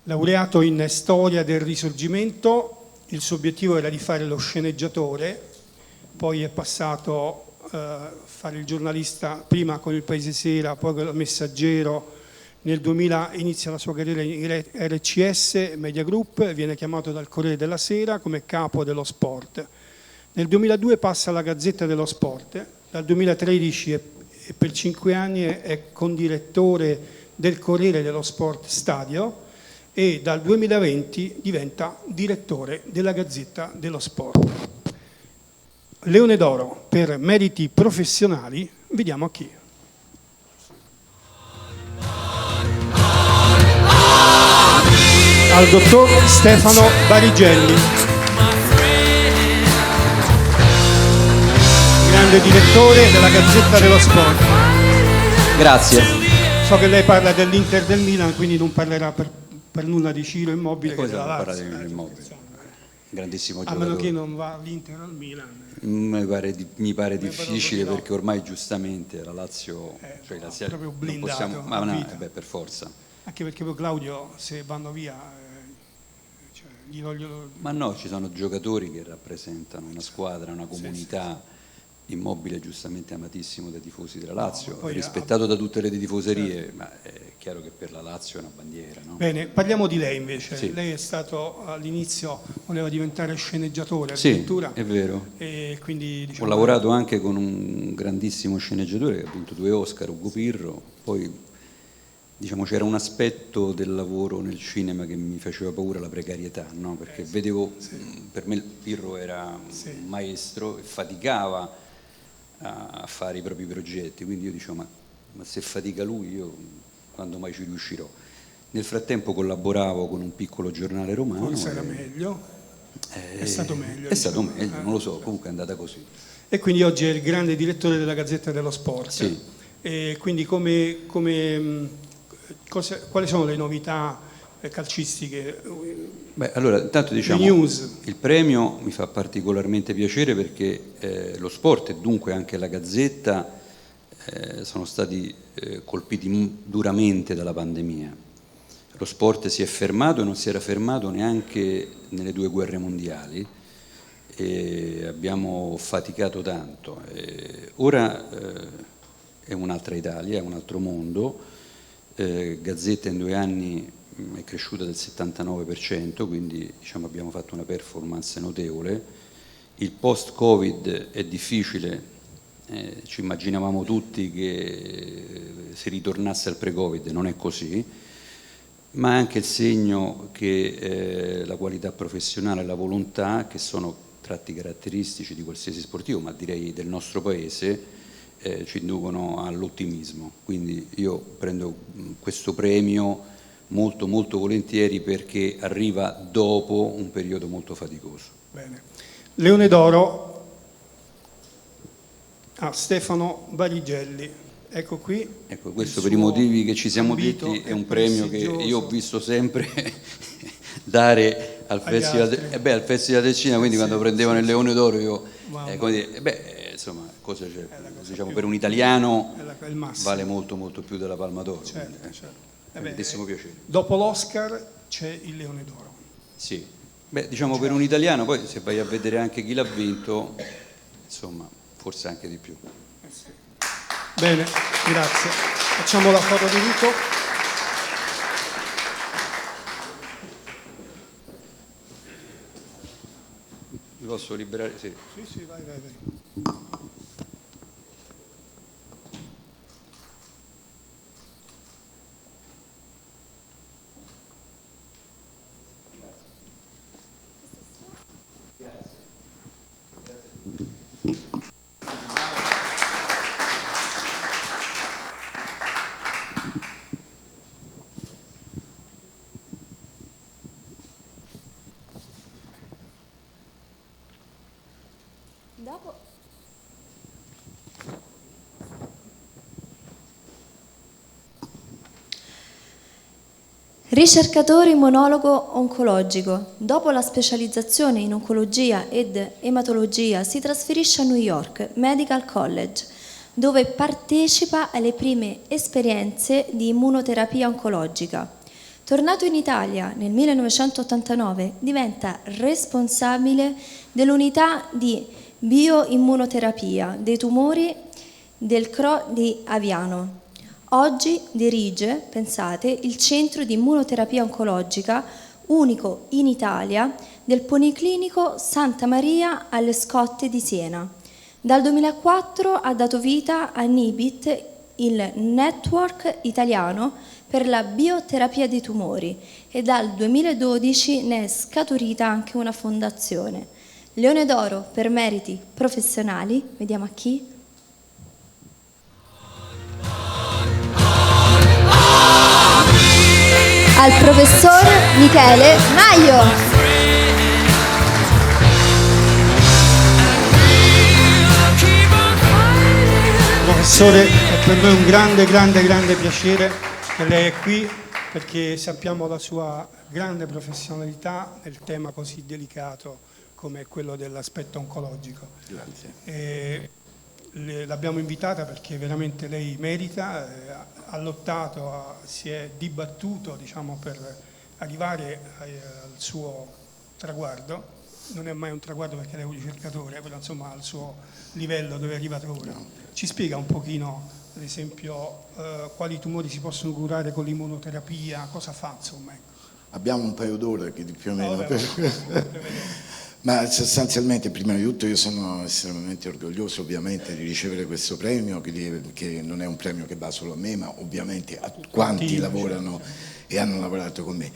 Laureato in storia del Risorgimento, il suo obiettivo era di fare lo sceneggiatore, poi è passato a fare il giornalista, prima con il Paese Sera, poi con il Messaggero. Nel 2000 inizia la sua carriera in RCS Media Group, viene chiamato dal Corriere della Sera come capo dello sport. Nel 2002 passa alla Gazzetta dello Sport, dal 2013 e per 5 anni è condirettore del Corriere dello Sport Stadio e dal 2020 diventa direttore della Gazzetta dello Sport. Leone d'Oro per meriti professionali, vediamo a chi. Al dottor Stefano Barigelli, grande direttore della Gazzetta dello Sport. Grazie. So che lei parla dell'Inter del Milan, quindi non parlerà per nulla di Ciro Immobile. Che della Lazio. Grandissimo A giocatore. meno che non va all'Inter o al Milan. Mi pare difficile perché ormai giustamente la Lazio, cioè la Lazio proprio non blindato, possiamo, ma a no, vita. per forza. Anche perché poi Claudio, se vanno via, cioè, gli voglio... Ma no, ci sono giocatori che rappresentano una squadra, una comunità. Immobile giustamente amatissimo dai tifosi della Lazio, rispettato da tutte le tifoserie, certo. Ma è chiaro che per la Lazio è una bandiera, no? Bene, parliamo di lei invece. Sì. Lei è stato all'inizio, voleva diventare sceneggiatore addirittura. Sì, è vero. E quindi, diciamo, ho lavorato anche con un grandissimo sceneggiatore che ha vinto 2 Oscar, Ugo Pirro, poi diciamo c'era un aspetto del lavoro nel cinema che mi faceva paura, la precarietà, no? Perché vedevo, per me Pirro era un maestro e faticava a fare i propri progetti, quindi io dicevo ma se fatica lui io quando mai ci riuscirò. Nel frattempo collaboravo con un piccolo giornale romano. Forse era meglio, è stato meglio. È stato meglio, non lo so, comunque è andata così. E quindi oggi è il grande direttore della Gazzetta dello Sport. Sì. E quindi quali sono le novità calcistiche? Beh, allora, intanto diciamo, il premio mi fa particolarmente piacere perché lo sport e dunque anche la Gazzetta sono stati colpiti duramente dalla pandemia. Lo sport si è fermato e non si era fermato neanche nelle 2 guerre mondiali e abbiamo faticato tanto. Ora è un'altra Italia, è un altro mondo. Gazzetta in 2 anni è cresciuta del 79%, quindi diciamo, abbiamo fatto una performance notevole. Il post-Covid è difficile, ci immaginavamo tutti che si ritornasse al pre-Covid, non è così, ma è anche il segno che la qualità professionale e la volontà, che sono tratti caratteristici di qualsiasi sportivo, ma direi del nostro paese, ci inducono all'ottimismo. Quindi io prendo questo premio molto molto volentieri perché arriva dopo un periodo molto faticoso. Bene. Leone d'Oro a Stefano Barigelli, ecco qui. Ecco, questo per i motivi che ci siamo detti è un premio che io ho visto sempre dare al Festival del Cinema, quindi quando prendevano il Leone d'Oro io insomma, cosa c'è? Diciamo, per un italiano vale molto molto più della Palma d'Oro. Certo. Grandissimo piacere. Dopo l'Oscar c'è il Leone d'Oro. Sì, diciamo per un italiano, poi se vai a vedere anche chi l'ha vinto, insomma, forse anche di più. Bene, grazie. Facciamo la foto di rito. Mi posso liberare? Sì. Sì, vai. Dopo ricercatore immunologo oncologico. Dopo la specializzazione in oncologia ed ematologia si trasferisce a New York Medical College, dove partecipa alle prime esperienze di immunoterapia oncologica. Tornato in Italia nel 1989, diventa responsabile dell'unità di bioimmunoterapia dei tumori del CRO di Aviano. Oggi dirige, pensate, il centro di immunoterapia oncologica, unico in Italia, del Policlinico Santa Maria alle Scotte di Siena. Dal 2004 ha dato vita a NIBIT, il network italiano per la bioterapia dei tumori, e dal 2012 ne è scaturita anche una fondazione. Leone d'Oro per meriti professionali, vediamo a chi? Al professor Michele Maio. Professore, è per noi un grande piacere che lei è qui, perché sappiamo la sua grande professionalità nel tema così delicato come quello dell'aspetto oncologico. Grazie. L'abbiamo invitata perché veramente lei merita, ha lottato, si è dibattuto, diciamo, per arrivare al suo traguardo. Non è mai un traguardo perché lei è un ricercatore, però insomma al suo livello dove è arrivato ora. Ci spiega un pochino, ad esempio, quali tumori si possono curare con l'immunoterapia, cosa fa, insomma? Abbiamo un paio d'ore che più o meno. Ma sostanzialmente, prima di tutto, io sono estremamente orgoglioso ovviamente di ricevere questo premio, che non è un premio che va solo a me, ma ovviamente a quanti lavorano e hanno lavorato con me.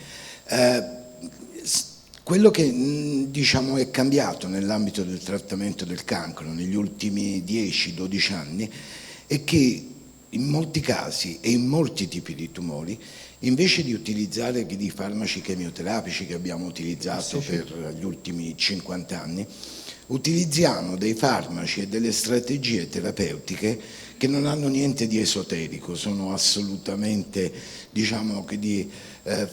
Quello che diciamo è cambiato nell'ambito del trattamento del cancro negli ultimi 10-12 anni è che in molti casi e in molti tipi di tumori, invece di utilizzare i farmaci chemioterapici che abbiamo utilizzato per gli ultimi 50 anni, utilizziamo dei farmaci e delle strategie terapeutiche che non hanno niente di esoterico, sono assolutamente, diciamo,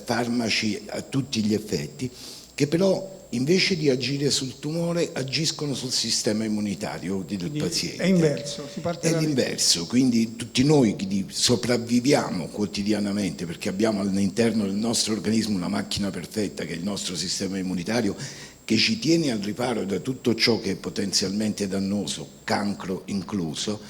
farmaci a tutti gli effetti, che però invece di agire sul tumore agiscono sul sistema immunitario del paziente. È inverso, si parte È l'inverso, quindi tutti noi che sopravviviamo quotidianamente perché abbiamo all'interno del nostro organismo una macchina perfetta che è il nostro sistema immunitario, che ci tiene al riparo da tutto ciò che è potenzialmente dannoso, cancro incluso.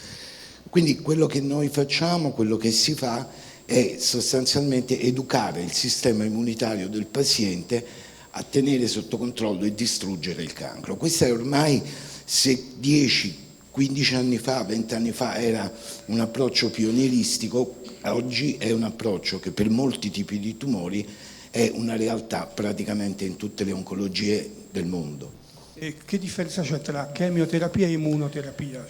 Quindi quello che noi facciamo, quello che si fa è sostanzialmente educare il sistema immunitario del paziente a tenere sotto controllo e distruggere il cancro. Questo è ormai, se 10, 15 anni fa, 20 anni fa era un approccio pionieristico, oggi è un approccio che per molti tipi di tumori è una realtà praticamente in tutte le oncologie del mondo. E che differenza c'è tra chemioterapia e immunoterapia?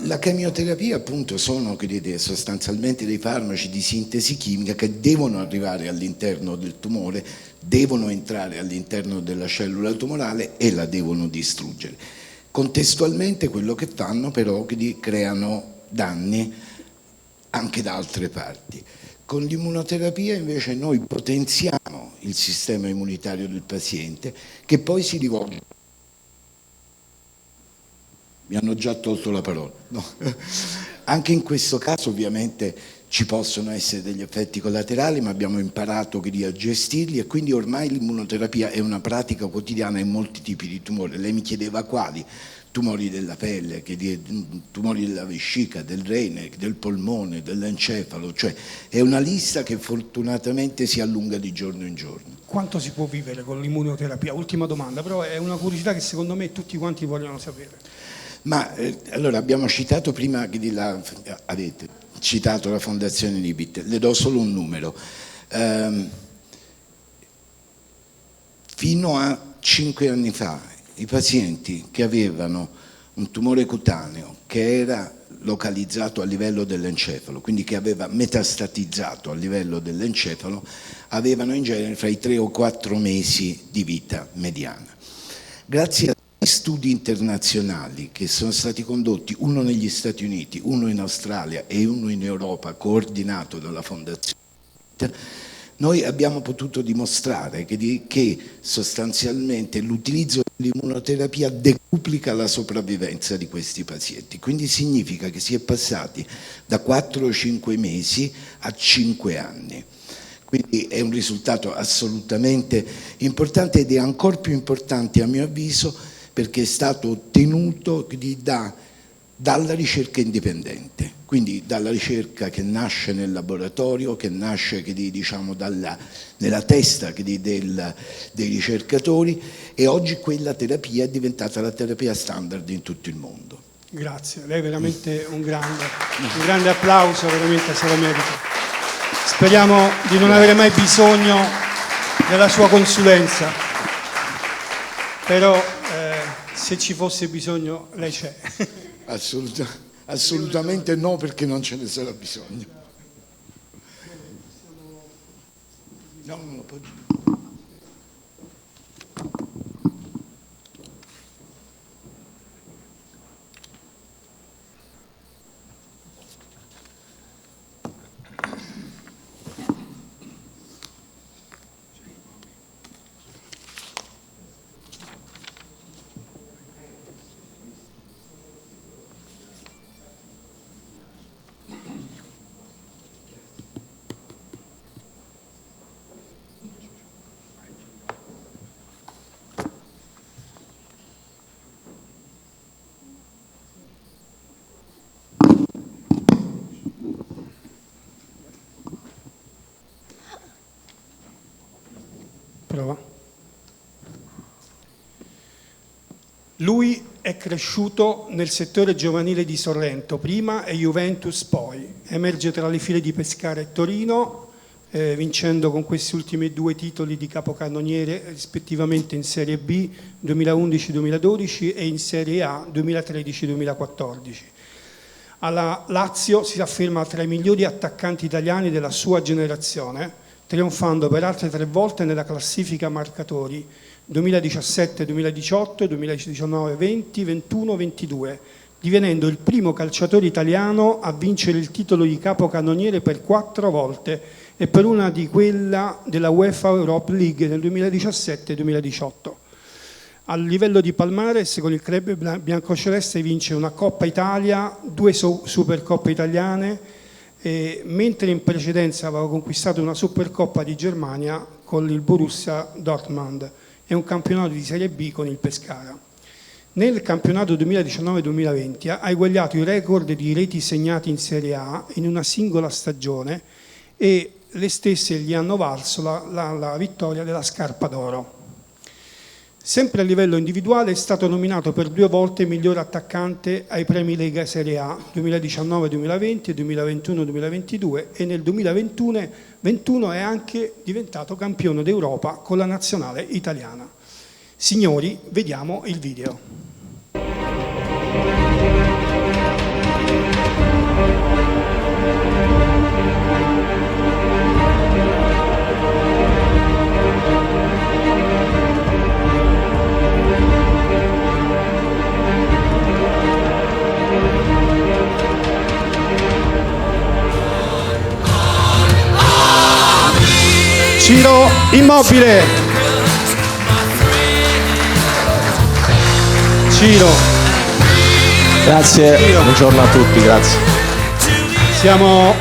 La chemioterapia appunto sono sostanzialmente dei farmaci di sintesi chimica che devono arrivare all'interno del tumore, devono entrare all'interno della cellula tumorale e la devono distruggere. Contestualmente quello che fanno però è che creano danni anche da altre parti. Con l'immunoterapia invece noi potenziamo il sistema immunitario del paziente che poi si rivolge. Mi hanno già tolto la parola. No. Anche in questo caso ovviamente ci possono essere degli effetti collaterali, ma abbiamo imparato a gestirli e quindi ormai l'immunoterapia è una pratica quotidiana in molti tipi di tumori. Lei mi chiedeva quali? Tumori della pelle, tumori della vescica, del rene, del polmone, dell'encefalo, cioè è una lista che fortunatamente si allunga di giorno in giorno. Quanto si può vivere con l'immunoterapia? Ultima domanda, però è una curiosità che secondo me tutti quanti vogliono sapere. Ma allora abbiamo citato prima, avete citato la fondazione NIBIT, le do solo un numero. Fino a 5 anni fa i pazienti che avevano un tumore cutaneo che era localizzato a livello dell'encefalo, quindi che aveva metastatizzato a livello dell'encefalo, avevano in genere fra i 3 o 4 mesi di vita mediana. Grazie a studi internazionali che sono stati condotti, uno negli Stati Uniti, uno in Australia e uno in Europa, coordinato dalla Fondazione, noi abbiamo potuto dimostrare che sostanzialmente l'utilizzo dell'immunoterapia decuplica la sopravvivenza di questi pazienti, quindi significa che si è passati da 4 o 5 mesi a 5 anni. Quindi è un risultato assolutamente importante ed è ancora più importante a mio avviso perché è stato ottenuto dalla ricerca indipendente, quindi dalla ricerca che nasce nel laboratorio, che nasce diciamo, nella testa dei ricercatori, e oggi quella terapia è diventata la terapia standard in tutto il mondo. Grazie, lei è veramente un grande applauso, veramente se lo merita. Speriamo di non avere mai bisogno della sua consulenza, però se ci fosse bisogno lei c'è. Assolutamente no, perché non ce ne sarà bisogno. Prova. Lui è cresciuto nel settore giovanile di Sorrento prima e Juventus poi. Emerge tra le file di Pescara e Torino, vincendo con questi ultimi 2 titoli di capocannoniere rispettivamente in Serie B 2011-2012 e in Serie A 2013-2014. Alla Lazio si afferma tra i migliori attaccanti italiani della sua generazione, trionfando per altre 3 volte nella classifica marcatori 2017, 2018, 2019, 20, 21, 22, divenendo il primo calciatore italiano a vincere il titolo di capocannoniere per 4 volte e per una di quella della UEFA Europa League nel 2017 e 2018. A livello di palmares con il club biancoceleste vince una Coppa Italia, 2 Supercoppe italiane, mentre in precedenza aveva conquistato una Supercoppa di Germania con il Borussia Dortmund e un campionato di Serie B con il Pescara. Nel campionato 2019-2020 ha eguagliato i record di reti segnate in Serie A in una singola stagione e le stesse gli hanno valso la vittoria della Scarpa d'Oro. Sempre a livello individuale è stato nominato per 2 volte miglior attaccante ai premi Lega Serie A 2019-2020 e 2021-2022 e nel 2021 è anche diventato campione d'Europa con la nazionale italiana. Signori, vediamo il video. Ciro Immobile. Ciro. Grazie, buongiorno a tutti, grazie. Siamo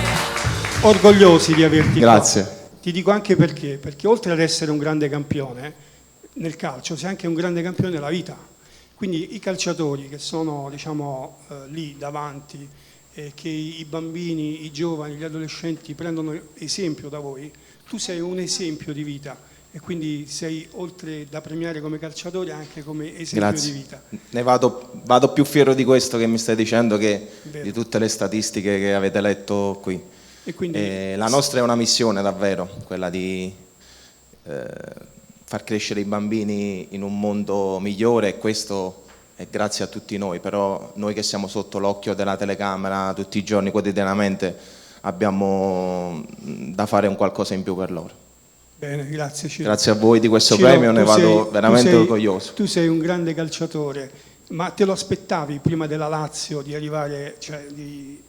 orgogliosi di averti qua. Grazie. Ti dico anche perché oltre ad essere un grande campione nel calcio sei anche un grande campione nella vita. Quindi i calciatori che sono lì davanti, che i bambini, i giovani, gli adolescenti prendono esempio da voi, tu sei un esempio di vita e quindi sei oltre da premiare come calciatore anche come esempio Grazie. di vita. Ne vado più fiero di questo che mi stai dicendo che di tutte le statistiche che avete letto qui. E quindi la nostra è una missione davvero, quella di far crescere i bambini in un mondo migliore e questo è grazie a tutti noi, però noi che siamo sotto l'occhio della telecamera tutti i giorni, quotidianamente, abbiamo da fare un qualcosa in più per loro. Bene, grazie Ciro. Grazie a voi di questo Ciro, premio, ne vado veramente orgoglioso. Tu sei un grande calciatore, ma te lo aspettavi prima della Lazio di arrivare, cioè di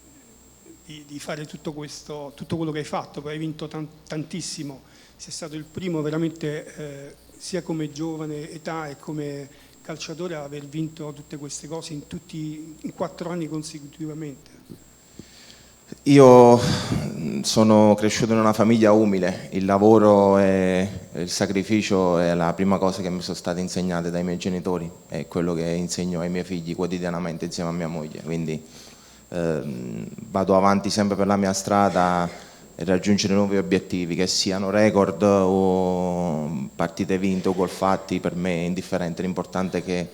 fare tutto questo, tutto quello che hai fatto? Poi hai vinto tantissimo, sei stato il primo veramente sia come giovane età e come calciatore a aver vinto tutte queste cose in 4 anni consecutivamente. Io sono cresciuto in una famiglia umile, il lavoro e il sacrificio è la prima cosa che mi sono state insegnate dai miei genitori, è quello che insegno ai miei figli quotidianamente insieme a mia moglie, quindi vado avanti sempre per la mia strada e raggiungere nuovi obiettivi, che siano record o partite vinte o gol fatti, per me è indifferente, l'importante è che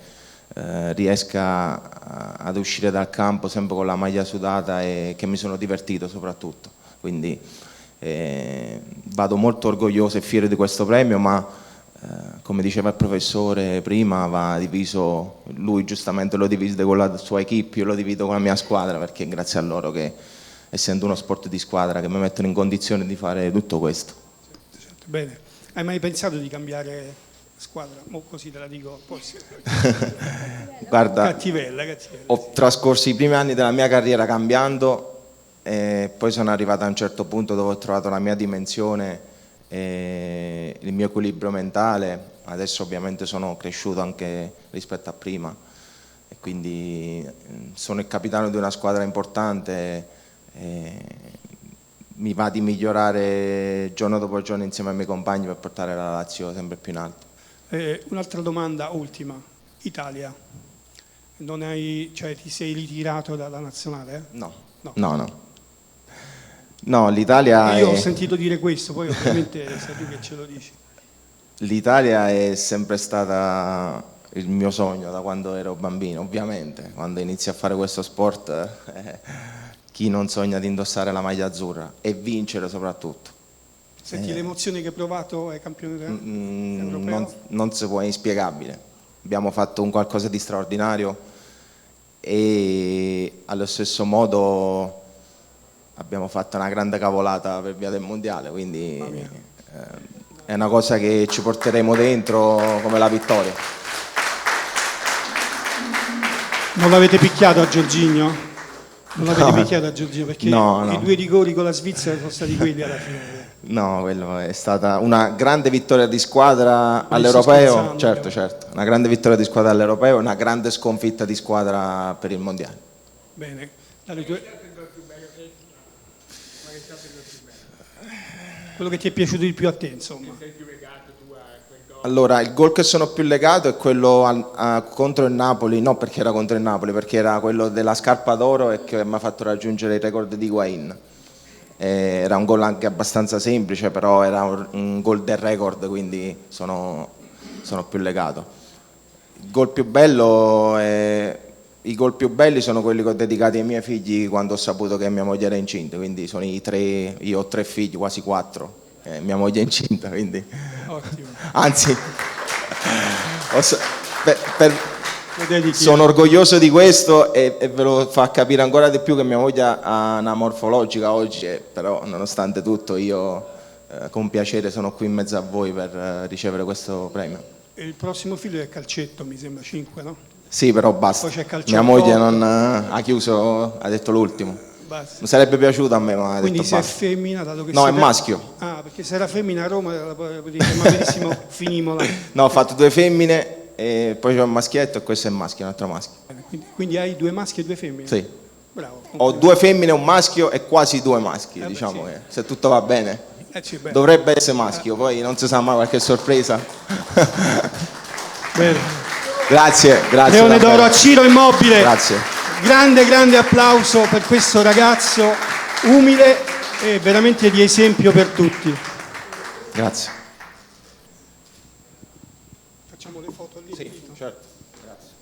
riesca ad uscire dal campo sempre con la maglia sudata e che mi sono divertito soprattutto. Quindi vado molto orgoglioso e fiero di questo premio, ma come diceva il professore prima, va diviso, lui giustamente lo divide con la sua equipe, io lo divido con la mia squadra, perché è grazie a loro che, essendo uno sport di squadra, che mi mettono in condizione di fare tutto questo. Certo. Bene, hai mai pensato di cambiare squadra? Così te la dico. Guarda, cattivella. Ho trascorso i primi anni della mia carriera cambiando e poi sono arrivato a un certo punto dove ho trovato la mia dimensione e il mio equilibrio mentale. Adesso ovviamente sono cresciuto anche rispetto a prima e quindi sono il capitano di una squadra importante e mi va di migliorare giorno dopo giorno insieme ai miei compagni per portare la Lazio sempre più in alto. Un'altra domanda, ultima. Italia, ti sei ritirato dalla nazionale? No, l'Italia Io ho sentito dire questo, poi ovviamente sei tu che ce lo dici. L'Italia è sempre stata il mio sogno da quando ero bambino, ovviamente. Quando inizi a fare questo sport, chi non sogna di indossare la maglia azzurra e vincere soprattutto. Senti l'emozione che hai provato ai campioni europeo? Non si può, è inspiegabile. Abbiamo fatto un qualcosa di straordinario e allo stesso modo abbiamo fatto una grande cavolata per via del mondiale, quindi è una cosa che ci porteremo dentro come la vittoria. Non l'avete picchiato a Jorginho? Non l'avete picchiato a Jorginho perché i 2 rigori con la Svizzera sono stati quelli alla fine. No, quello è stata una grande vittoria di squadra all'Europeo, certo, una grande vittoria di squadra all'Europeo, una grande sconfitta di squadra per il mondiale. Bene, quello che ti è piaciuto di più a te, insomma. Allora, il gol che sono più legato è quello contro il Napoli, non perché era contro il Napoli, perché era quello della scarpa d'oro e che mi ha fatto raggiungere il record di Higuain. Era un gol anche abbastanza semplice, però era un gol del record, quindi sono più legato. I gol più belli sono quelli che ho dedicato ai miei figli quando ho saputo che mia moglie era incinta, quindi sono io ho 3 figli, quasi 4, mia moglie è incinta, quindi ottimo. Anzi sono orgoglioso di questo e ve lo fa capire ancora di più che mia moglie ha una morfologica oggi, però nonostante tutto io con piacere sono qui in mezzo a voi per ricevere questo premio. E il prossimo figlio è calcetto, mi sembra 5, no? Sì, però basta. Mia moglie non ha chiuso, ha detto l'ultimo. Basta. Mi sarebbe piaciuto a me, ma ha quindi detto se basta. è femmina, dato che No, è maschio. Ah, perché se era femmina a Roma potevi chiamare benissimo Finimola. No, ho fatto 2 femmine e poi c'è un maschietto e questo è un maschio, un altro maschio. Quindi hai 2 maschi e 2 femmine? Sì. Bravo. Ho 2 femmine e un maschio e quasi 2 maschi, diciamo che se tutto va bene. Dovrebbe essere maschio, poi non si sa mai, qualche sorpresa. Bene. Grazie. Leone d'oro a Ciro Immobile. Grazie. Grande applauso per questo ragazzo umile e veramente di esempio per tutti. Grazie. Facciamo le foto lì? Sì, certo. Grazie.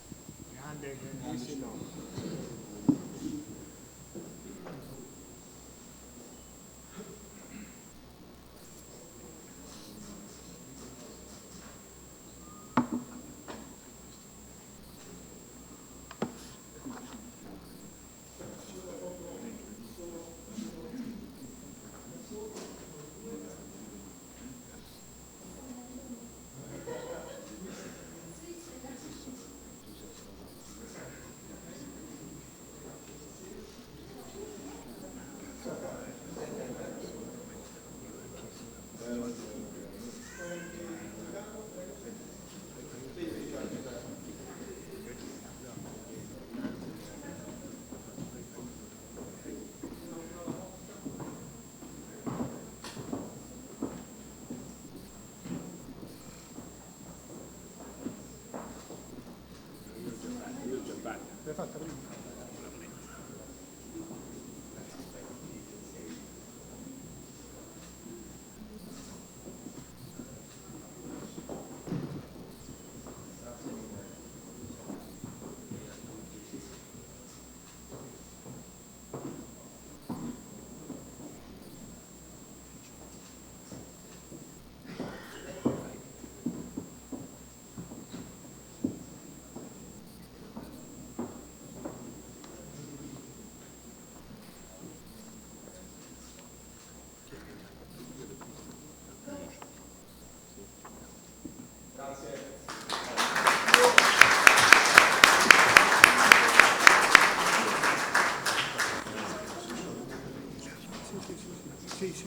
Sì, sì.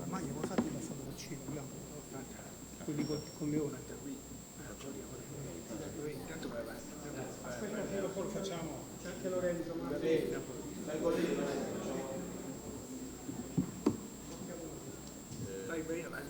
Ormai abbiamo fatto la foto del cinema, quelli come ora. Aspetta che lo poi facciamo, c'è anche Lorenzo. Vai bene, vai.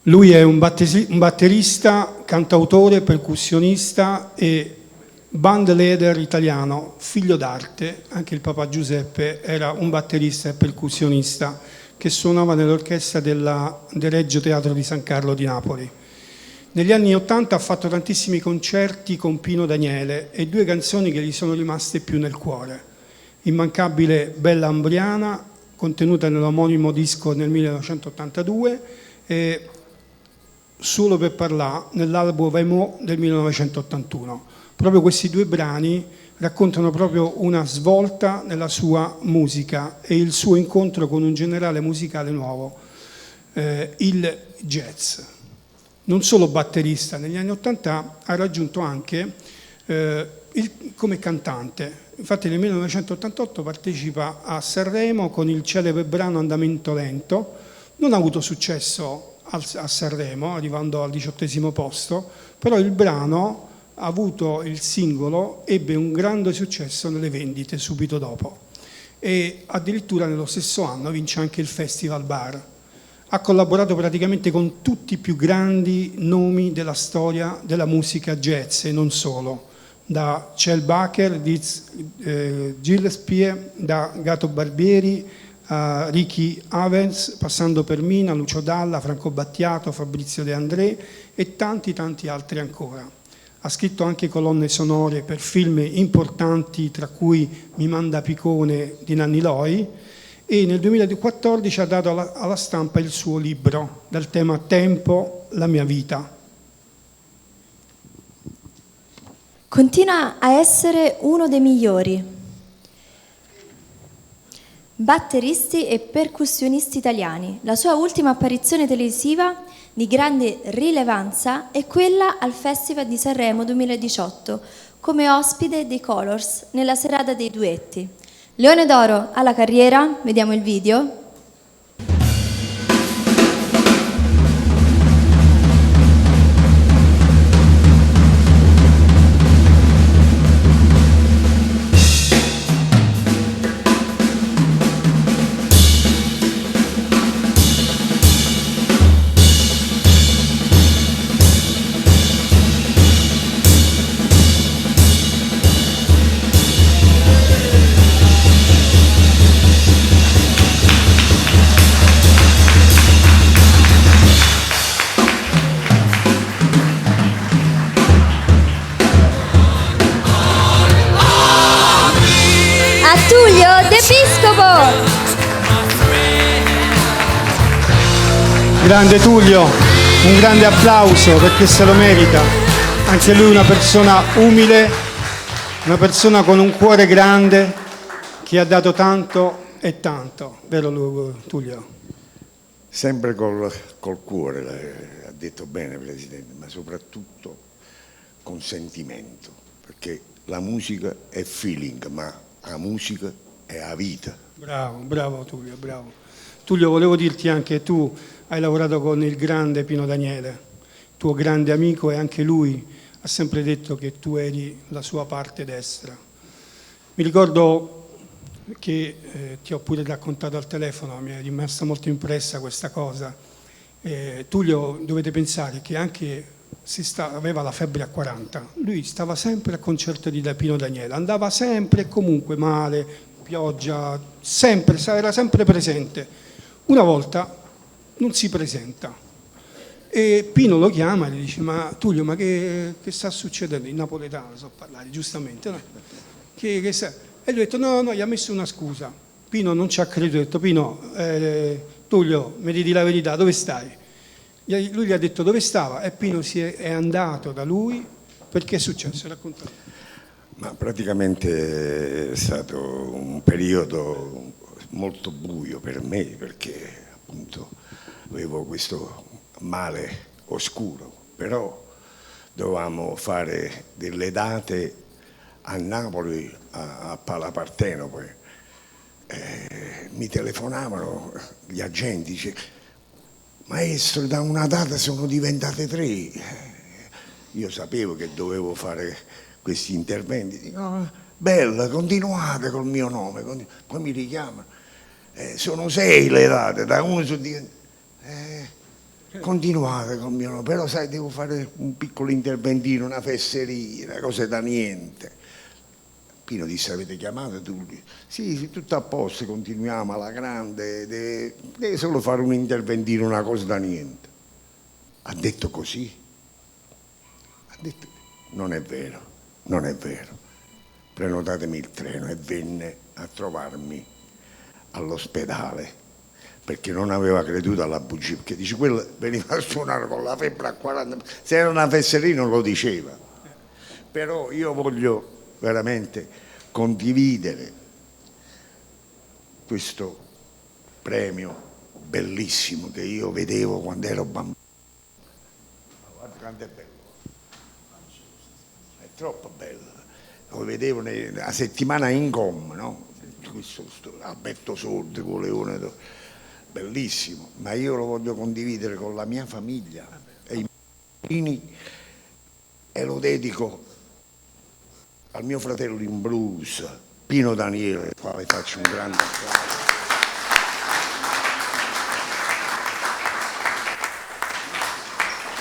Lui è un batterista, cantautore, percussionista e bandleader italiano, figlio d'arte. Anche il papà Giuseppe era un batterista e percussionista che suonava nell'orchestra del Regio Teatro di San Carlo di Napoli. Negli anni '80 ha fatto tantissimi concerti con Pino Daniele e due canzoni che gli sono rimaste più nel cuore. Immancabile Bella Ambriana, contenuta nell'omonimo disco nel 1982, e Solo per parlare nell'album Vaimo del 1981. Proprio questi due brani raccontano proprio una svolta nella sua musica e il suo incontro con un generale musicale nuovo, il jazz. Non solo batterista, negli anni '80 ha raggiunto anche come cantante. Infatti nel 1988 partecipa a Sanremo con il celebre brano Andamento Lento. Non ha avuto successo a Sanremo, arrivando al 18° posto, però il brano ha avuto il singolo, ebbe un grande successo nelle vendite subito dopo e addirittura nello stesso anno vince anche il Festival Bar. Ha collaborato praticamente con tutti i più grandi nomi della storia della musica jazz e non solo, da Chet Baker, Gillespie, da Gato Barbieri, a Ricky Havens, passando per Mina, Lucio Dalla, Franco Battiato, Fabrizio De André e tanti altri ancora. Ha scritto anche colonne sonore per film importanti, tra cui Mi manda Picone di Nanni Loi, e nel 2014 ha dato alla stampa il suo libro dal tema Tempo, la mia vita. Continua a essere uno dei migliori batteristi e percussionisti italiani. La sua ultima apparizione televisiva di grande rilevanza è quella al Festival di Sanremo 2018 come ospite dei Colors nella serata dei duetti. Leone d'Oro alla carriera, vediamo il video. Grande Tullio, Un grande applauso perché se lo merita. Anche lui una persona umile, una persona con un cuore grande che ha dato tanto e tanto. Vero Tullio? Sempre col cuore, ha detto bene Presidente, ma soprattutto con sentimento, perché la musica è feeling, ma la musica è la vita. Bravo Tullio, bravo. Tullio, volevo dirti anche tu hai lavorato con il grande Pino Daniele, tuo grande amico, e anche lui ha sempre detto che tu eri la sua parte destra. Mi ricordo che ti ho pure raccontato al telefono, mi è rimasta molto impressa questa cosa. Tullio, dovete pensare che anche se aveva la febbre a 40, lui stava sempre al concerto di Pino Daniele, andava sempre e comunque male, pioggia, sempre, era sempre presente. Una volta non si presenta e Pino lo chiama e gli dice: ma Tullio, ma che sta succedendo? In napoletano so parlare, giustamente, no? E lui ha detto no, gli ha messo una scusa. Pino non ci ha creduto, ha detto: Pino, Tullio, mi dici la verità, dove stai? Lui gli ha detto dove stava e Pino è andato da lui. Perché è successo? Raccontate. Ma praticamente è stato un periodo molto buio per me, perché appunto avevo questo male oscuro, però dovevamo fare delle date a Napoli, a Palapartenope. Mi telefonavano gli agenti, dice: maestro, da una data sono diventate 3. Io sapevo che dovevo fare questi interventi. Dico: no, bella, continuate col mio nome. Poi mi richiamano: sono 6 le date, da 1 su continuate col mio nome, però sai, devo fare un piccolo interventino, una fesseria, cose da niente. Pino disse: avete chiamato tu? Sì, tutto a posto, continuiamo alla grande, deve solo fare un interventino, una cosa da niente. Ha detto così? Ha detto: non è vero, non è vero. Prenotatemi il treno, e venne a trovarmi all'ospedale perché non aveva creduto alla bugia, perché dice: quello veniva a suonare con la febbre a 40, se era una fesseria non lo diceva. Però io voglio veramente condividere questo premio bellissimo che io vedevo quando ero bambino. Guarda quanto è bello, è troppo bello. Lo vedevo la settimana in com, no? Questo Alberto Sordi con Leone, bellissimo, ma io lo voglio condividere con la mia famiglia e i miei bambini, e lo dedico al mio fratello in blues, Pino Daniele, al quale faccio un grande applauso.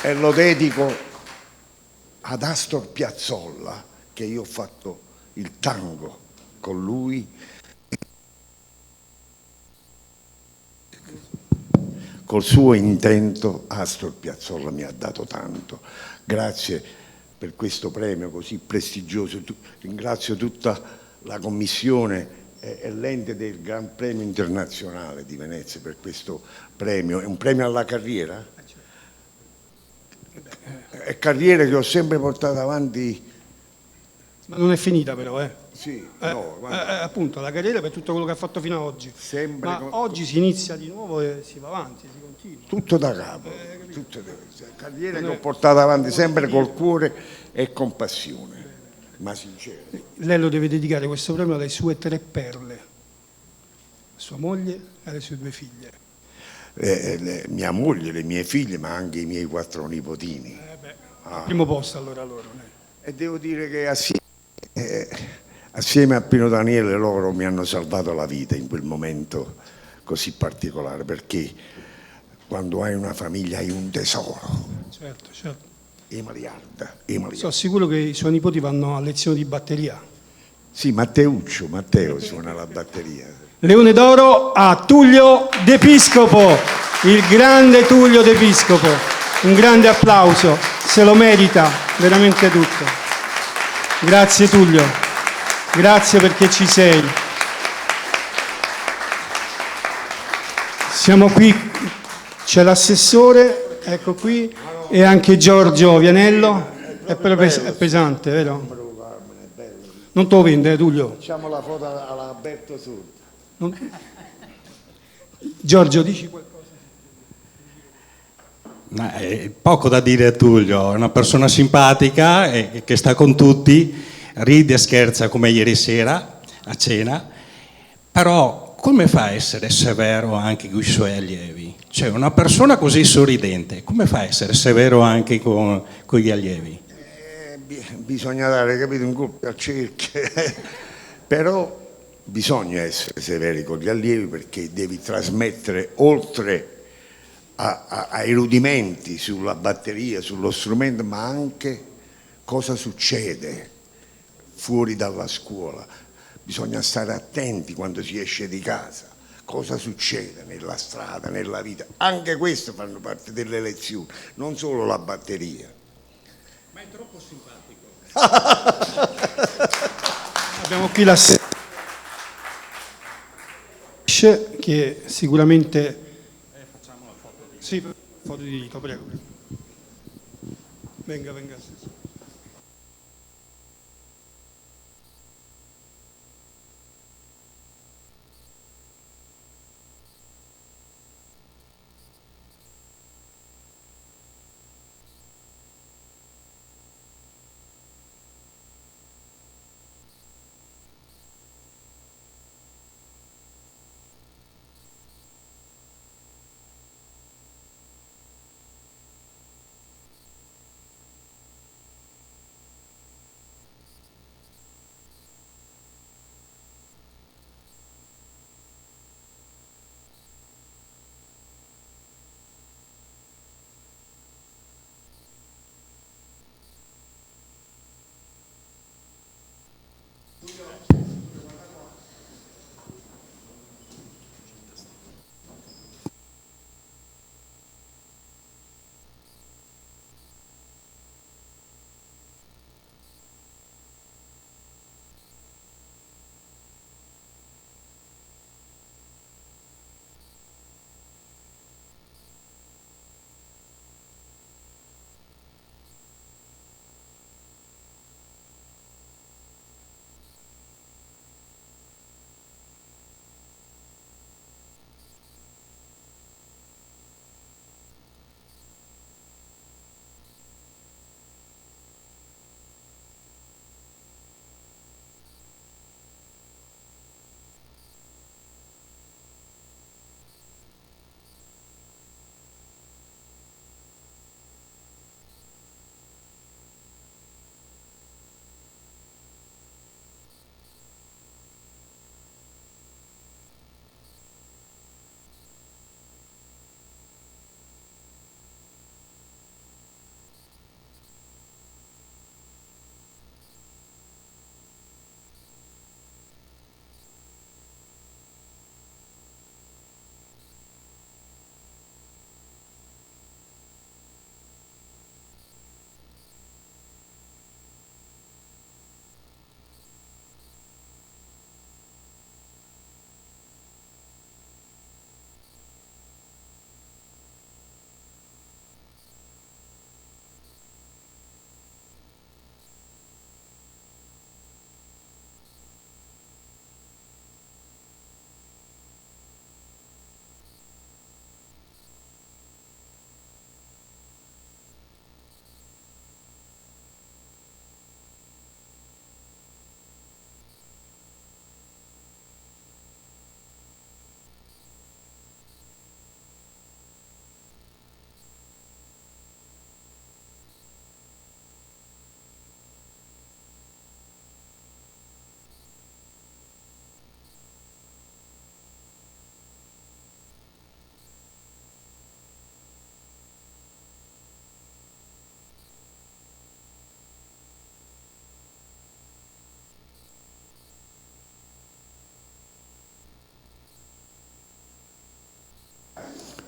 E lo dedico ad Astor Piazzolla, che io ho fatto il tango con lui, col suo intento. Astor Piazzolla mi ha dato tanto. Grazie per questo premio così prestigioso. Ringrazio tutta la commissione e l'ente del Gran Premio Internazionale di Venezia per questo premio. È un premio alla carriera? È carriera che ho sempre portato avanti. Ma non è finita però, Sì, appunto, la carriera per tutto quello che ha fatto fino ad oggi. Ma oggi si inizia di nuovo e si va avanti, si continua. Tutto da capo, carriera che ho portato avanti sempre col cuore e con passione, ma sincero. Lei lo deve dedicare questo premio alle sue 3 perle, a sua moglie e alle sue 2 figlie. Mia moglie, le mie figlie, ma anche i miei 4 nipotini. Primo posto allora loro. E devo dire che assieme a Pino Daniele loro mi hanno salvato la vita in quel momento così particolare, perché quando hai una famiglia hai un tesoro. Certo. I miliardi. Sono sicuro che i suoi nipoti vanno a lezioni di batteria. Sì, Matteo suona la batteria. Leone d'oro a Tullio De Piscopo, il grande Tullio De Piscopo. Un grande applauso, se lo merita veramente tutto. Grazie Tullio, grazie perché ci sei. Siamo qui, c'è l'assessore, ecco qui. E anche Giorgio Vianello, è pesante, vero? Non te lo vende, Tullio? Facciamo la foto all'Alberto Sud. Giorgio, dici qualcosa? Poco da dire a Tullio, è una persona simpatica che sta con tutti, ride e scherza come ieri sera a cena, però come fa a essere severo anche con i suoi allievi? Cioè una persona così sorridente, come fa a essere severo anche con gli allievi? Bisogna dare, capito, un colpo al cerchio, però bisogna essere severi con gli allievi perché devi trasmettere oltre ai rudimenti sulla batteria, sullo strumento, ma anche cosa succede fuori dalla scuola. Bisogna stare attenti quando si esce di casa, cosa succede nella strada, nella vita. Anche questo fanno parte delle lezioni, non solo la batteria. Ma è troppo simpatico. Abbiamo qui la che sicuramente facciamo la foto di sì, foto di dito, prego. Venga.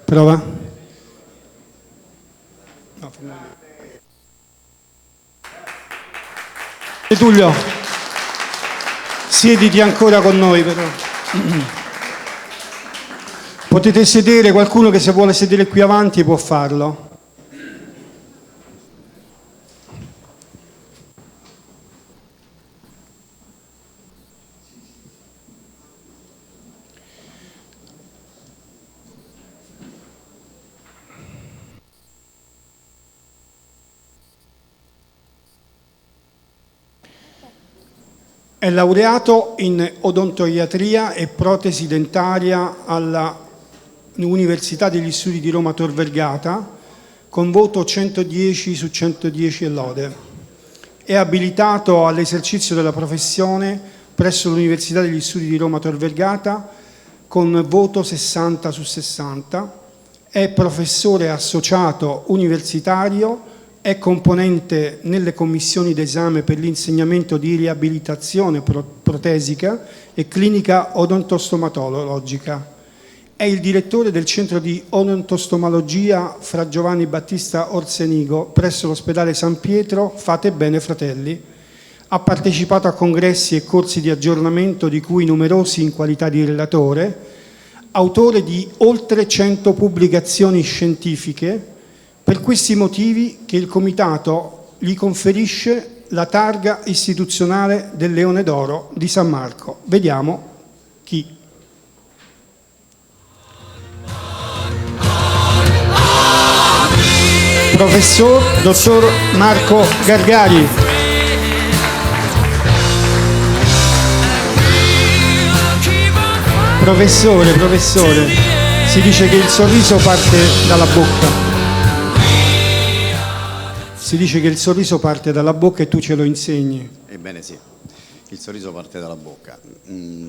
Prova. No, Tullio, siediti ancora con noi però. Potete sedere, qualcuno che se vuole sedere qui avanti può farlo. È laureato in odontoiatria e protesi dentaria all'Università degli Studi di Roma Tor Vergata con voto 110 su 110 e lode. È abilitato all'esercizio della professione presso l'Università degli Studi di Roma Tor Vergata con voto 60 su 60. È professore associato universitario. È componente nelle commissioni d'esame per l'insegnamento di riabilitazione protesica e clinica odontostomatologica. È il direttore del centro di odontostomologia Fra Giovanni Battista Orsenigo presso l'ospedale San Pietro Fate Bene Fratelli. Ha partecipato a congressi e corsi di aggiornamento, di cui numerosi in qualità di relatore, autore di oltre 100 pubblicazioni scientifiche. Per questi motivi che il Comitato gli conferisce la targa istituzionale del Leone d'Oro di San Marco. Vediamo chi. Professor Dottor Marco Gargari. Professore, si dice che il sorriso parte dalla bocca. Si dice che il sorriso parte dalla bocca e tu ce lo insegni. Ebbene sì, il sorriso parte dalla bocca.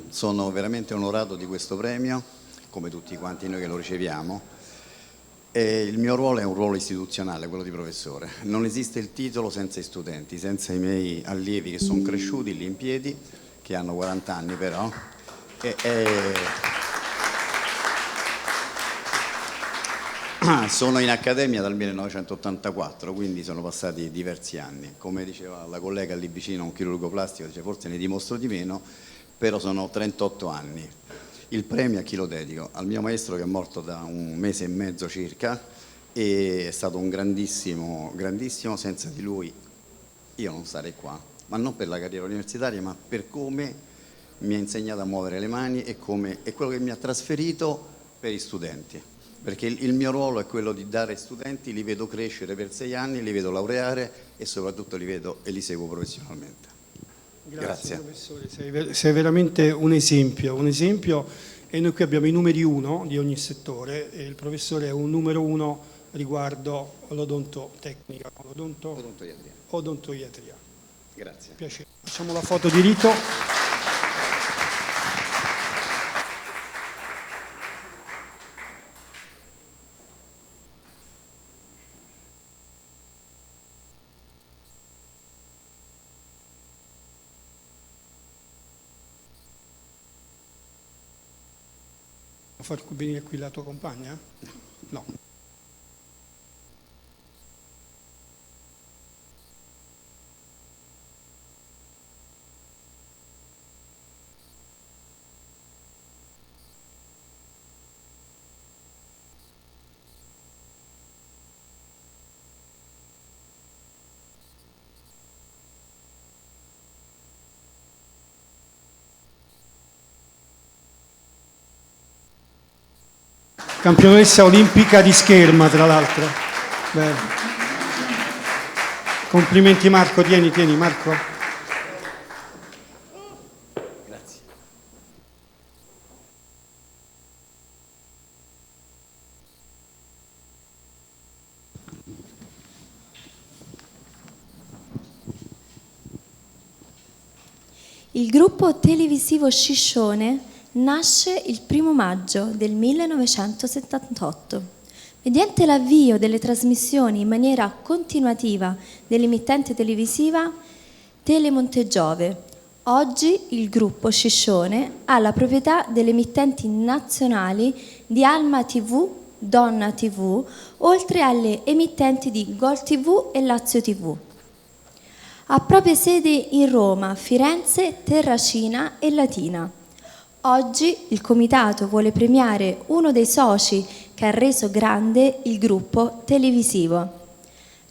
Sono veramente onorato di questo premio, come tutti quanti noi che lo riceviamo. E il mio ruolo è un ruolo istituzionale, quello di professore. Non esiste il titolo senza i studenti, senza i miei allievi che sono cresciuti lì in piedi, che hanno 40 anni però. Sono in accademia dal 1984, quindi sono passati diversi anni. Come diceva la collega lì vicino, un chirurgo plastico, dice forse ne dimostro di meno, però sono 38 anni. Il premio a chi lo dedico? Al mio maestro, che è morto da un mese e mezzo circa, e è stato un grandissimo, senza di lui io non sarei qua, ma non per la carriera universitaria, ma per come mi ha insegnato a muovere le mani e quello che mi ha trasferito per gli studenti. Perché il mio ruolo è quello di dare ai studenti, li vedo crescere per 6 anni, li vedo laureare e soprattutto li vedo e li seguo professionalmente. Grazie. Professore, sei veramente un esempio e noi qui abbiamo i numeri 1 di ogni settore e il professore è un numero 1 riguardo l'odontotecnica, odontoiatria. Grazie. Piacere. Facciamo la foto di rito. Far venire qui la tua compagna? No. Campionessa olimpica di scherma, tra l'altro. Complimenti Marco, tieni Marco. Grazie. Il gruppo televisivo Sciscione nasce il 1 maggio del 1978. Mediante l'avvio delle trasmissioni in maniera continuativa dell'emittente televisiva Telemontegiove, oggi il gruppo Sciscione ha la proprietà delle emittenti nazionali di Alma TV, Donna TV, oltre alle emittenti di Gol TV e Lazio TV. Ha proprie sedi in Roma, Firenze, Terracina e Latina. Oggi il Comitato vuole premiare uno dei soci che ha reso grande il gruppo televisivo.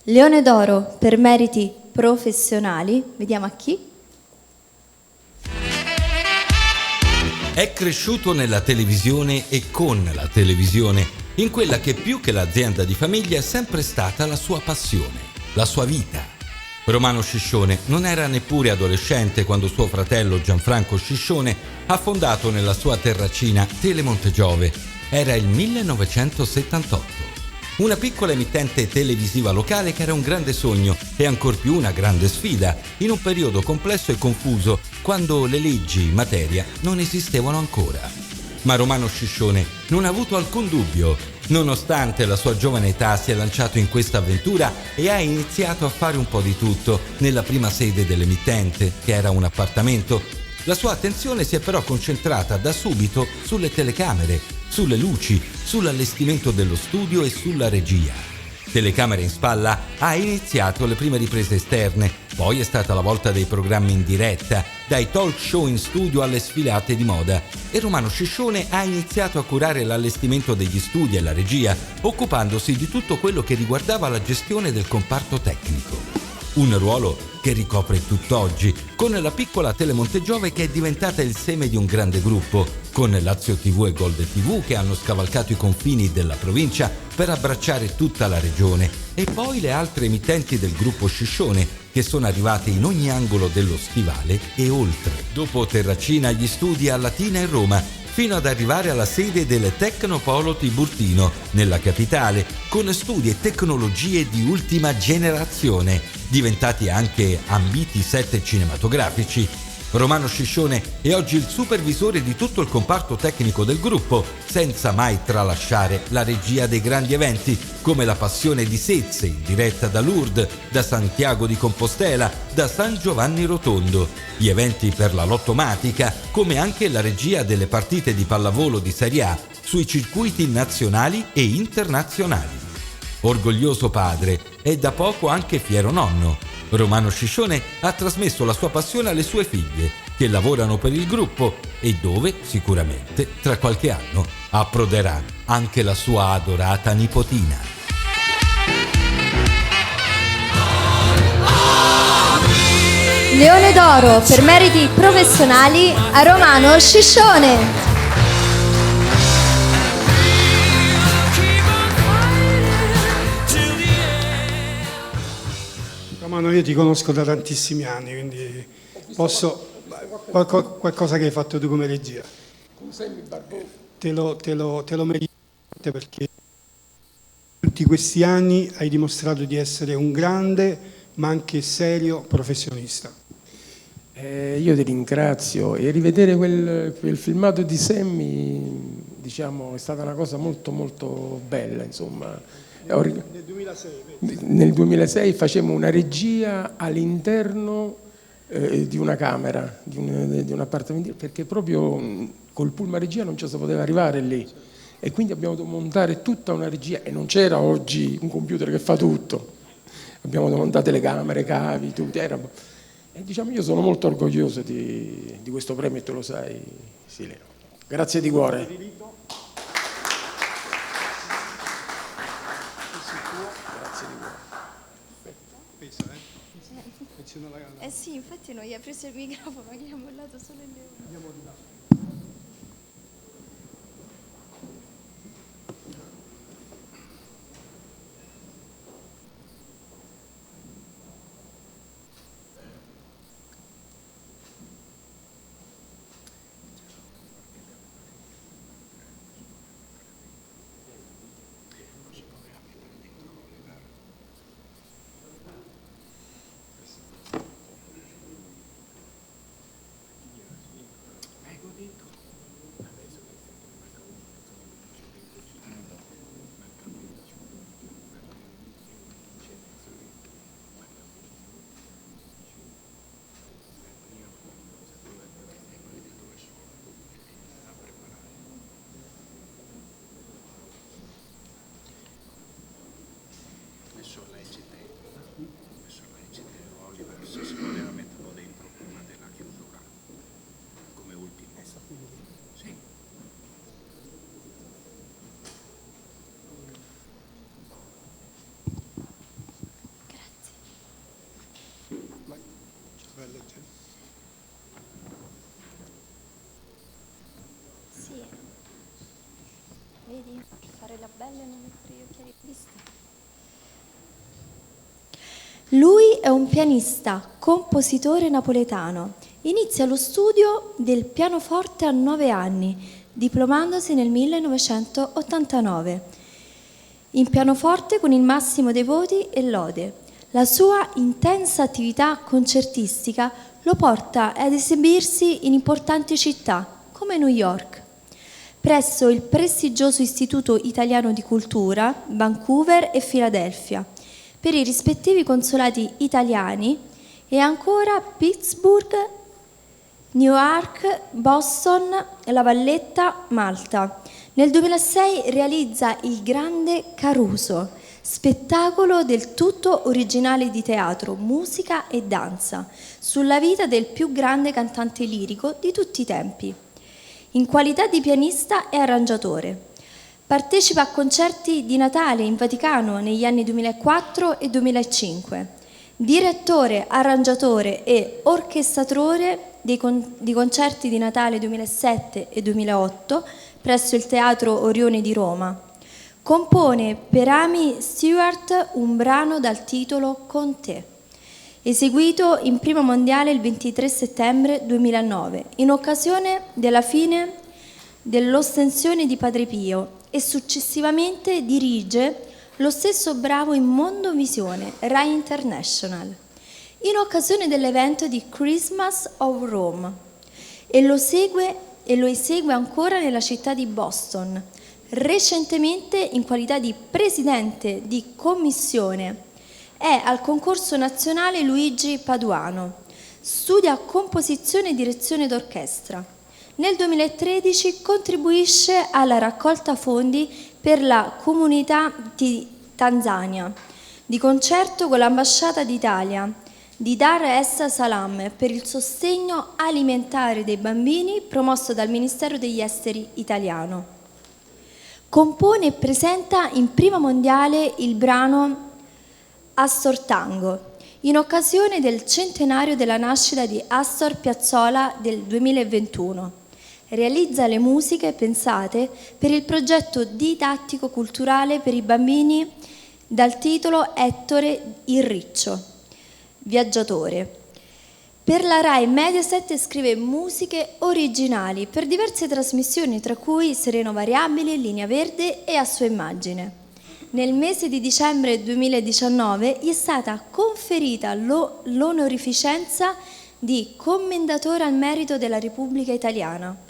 Leone d'Oro per meriti professionali, vediamo a chi? È cresciuto nella televisione e con la televisione, in quella che più che l'azienda di famiglia è sempre stata la sua passione, la sua vita. Romano Sciscione non era neppure adolescente quando suo fratello Gianfranco Sciscione ha fondato nella sua terracina Telemontegiove. Era il 1978. Una piccola emittente televisiva locale che era un grande sogno e ancor più una grande sfida in un periodo complesso e confuso quando le leggi in materia non esistevano ancora. Ma Romano Sciscione non ha avuto alcun dubbio. Nonostante la sua giovane età si è lanciato in questa avventura e ha iniziato a fare un po' di tutto nella prima sede dell'emittente, che era un appartamento. La sua attenzione si è però concentrata da subito sulle telecamere, sulle luci, sull'allestimento dello studio e sulla regia. Telecamere in spalla, ha iniziato le prime riprese esterne, poi è stata la volta dei programmi in diretta, dai talk show in studio alle sfilate di moda, e Romano Sciscione ha iniziato a curare l'allestimento degli studi e la regia, occupandosi di tutto quello che riguardava la gestione del comparto tecnico. Un ruolo che ricopre tutt'oggi, con la piccola Telemontegiove che è diventata il seme di un grande gruppo, con Lazio TV e Gold TV che hanno scavalcato i confini della provincia per abbracciare tutta la regione, e poi le altre emittenti del gruppo Sciscione che sono arrivate in ogni angolo dello Stivale e oltre. Dopo Terracina, gli studi a Latina e Roma, fino ad arrivare alla sede del Tecnopolo Tiburtino, nella capitale, con studi e tecnologie di ultima generazione, diventati anche ambiti set cinematografici. Romano Sciscione è oggi il supervisore di tutto il comparto tecnico del gruppo, senza mai tralasciare la regia dei grandi eventi, come la Passione di Sezze, in diretta da Lourdes, da Santiago di Compostela, da San Giovanni Rotondo, gli eventi per la Lottomatica, come anche la regia delle partite di pallavolo di Serie A sui circuiti nazionali e internazionali. Orgoglioso padre e da poco anche fiero nonno, Romano Sciscione ha trasmesso la sua passione alle sue figlie, che lavorano per il gruppo e dove, sicuramente, tra qualche anno, approderà anche la sua adorata nipotina. Leone d'oro per meriti professionali a Romano Sciscione. Romano, io ti conosco da tantissimi anni, quindi posso qualcosa che hai fatto tu come regia. Te lo meriti, perché tutti questi anni hai dimostrato di essere un grande ma anche serio professionista. Io ti ringrazio, e rivedere quel filmato di Sammy, diciamo, è stata una cosa molto molto bella, insomma. Nel 2006. Nel 2006 facemmo una regia all'interno di una camera, di un appartamento, perché proprio col pullman regia non ci si poteva arrivare lì, e quindi abbiamo dovuto montare tutta una regia, e non c'era oggi un computer che fa tutto, abbiamo dovuto montare le camere, cavi, tutto, e diciamo, io sono molto orgoglioso di questo premio, e tu lo sai, Sileno. Grazie di cuore. Sì, infatti non gli ha preso il microfono, ma gli ha mollato solo il leone. Sì, vedi, fare la bella e non mettere gli occhiali di vista. Lui è un pianista, compositore napoletano. Inizia lo studio del pianoforte a 9 anni, diplomandosi nel 1989. In pianoforte con il massimo dei voti e lode. La sua intensa attività concertistica lo porta ad esibirsi in importanti città, come New York, presso il prestigioso Istituto Italiano di Cultura, Vancouver e Filadelfia, per i rispettivi consolati italiani, e ancora Pittsburgh, Newark, Boston, La Valletta, Malta. Nel 2006 realizza Il Grande Caruso, spettacolo del tutto originale di teatro, musica e danza, sulla vita del più grande cantante lirico di tutti i tempi, in qualità di pianista e arrangiatore. Partecipa a concerti di Natale in Vaticano negli anni 2004 e 2005. Direttore, arrangiatore e orchestratore di concerti di Natale 2007 e 2008 presso il Teatro Orione di Roma. Compone per Amy Stewart un brano dal titolo Con te, eseguito in Prima Mondiale il 23 settembre 2009, in occasione della fine dell'ostensione di Padre Pio, e successivamente dirige lo stesso brano in Mondovisione, Rai International, in occasione dell'evento di Christmas of Rome, e lo esegue ancora nella città di Boston, recentemente in qualità di presidente di commissione. È al concorso nazionale Luigi Paduano. Studia composizione e direzione d'orchestra. Nel 2013 contribuisce alla raccolta fondi per la comunità di Tanzania, di concerto con l'Ambasciata d'Italia di Dar es Salaam per il sostegno alimentare dei bambini, promosso dal Ministero degli Esteri italiano. Compone e presenta in Prima Mondiale il brano Astor Tango, in occasione del centenario della nascita di Astor Piazzolla del 2021. Realizza le musiche pensate per il progetto didattico culturale per i bambini dal titolo Ettore il Riccio, viaggiatore. Per la Rai Mediaset scrive musiche originali per diverse trasmissioni, tra cui Sereno Variabile, Linea Verde e A Sua Immagine. Nel mese di dicembre 2019 gli è stata conferita l'onorificenza di Commendatore al Merito della Repubblica Italiana.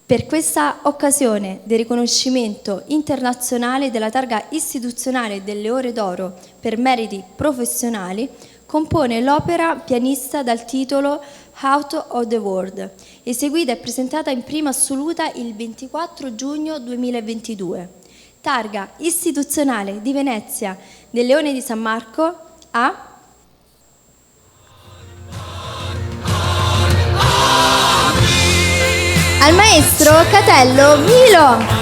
Per questa occasione del riconoscimento internazionale della targa istituzionale delle Ore d'Oro per meriti professionali, compone l'opera pianista dal titolo Out of the World, eseguita e presentata in prima assoluta il 24 giugno 2022. Targa istituzionale di Venezia del Leone di San Marco a al maestro Catello Milo.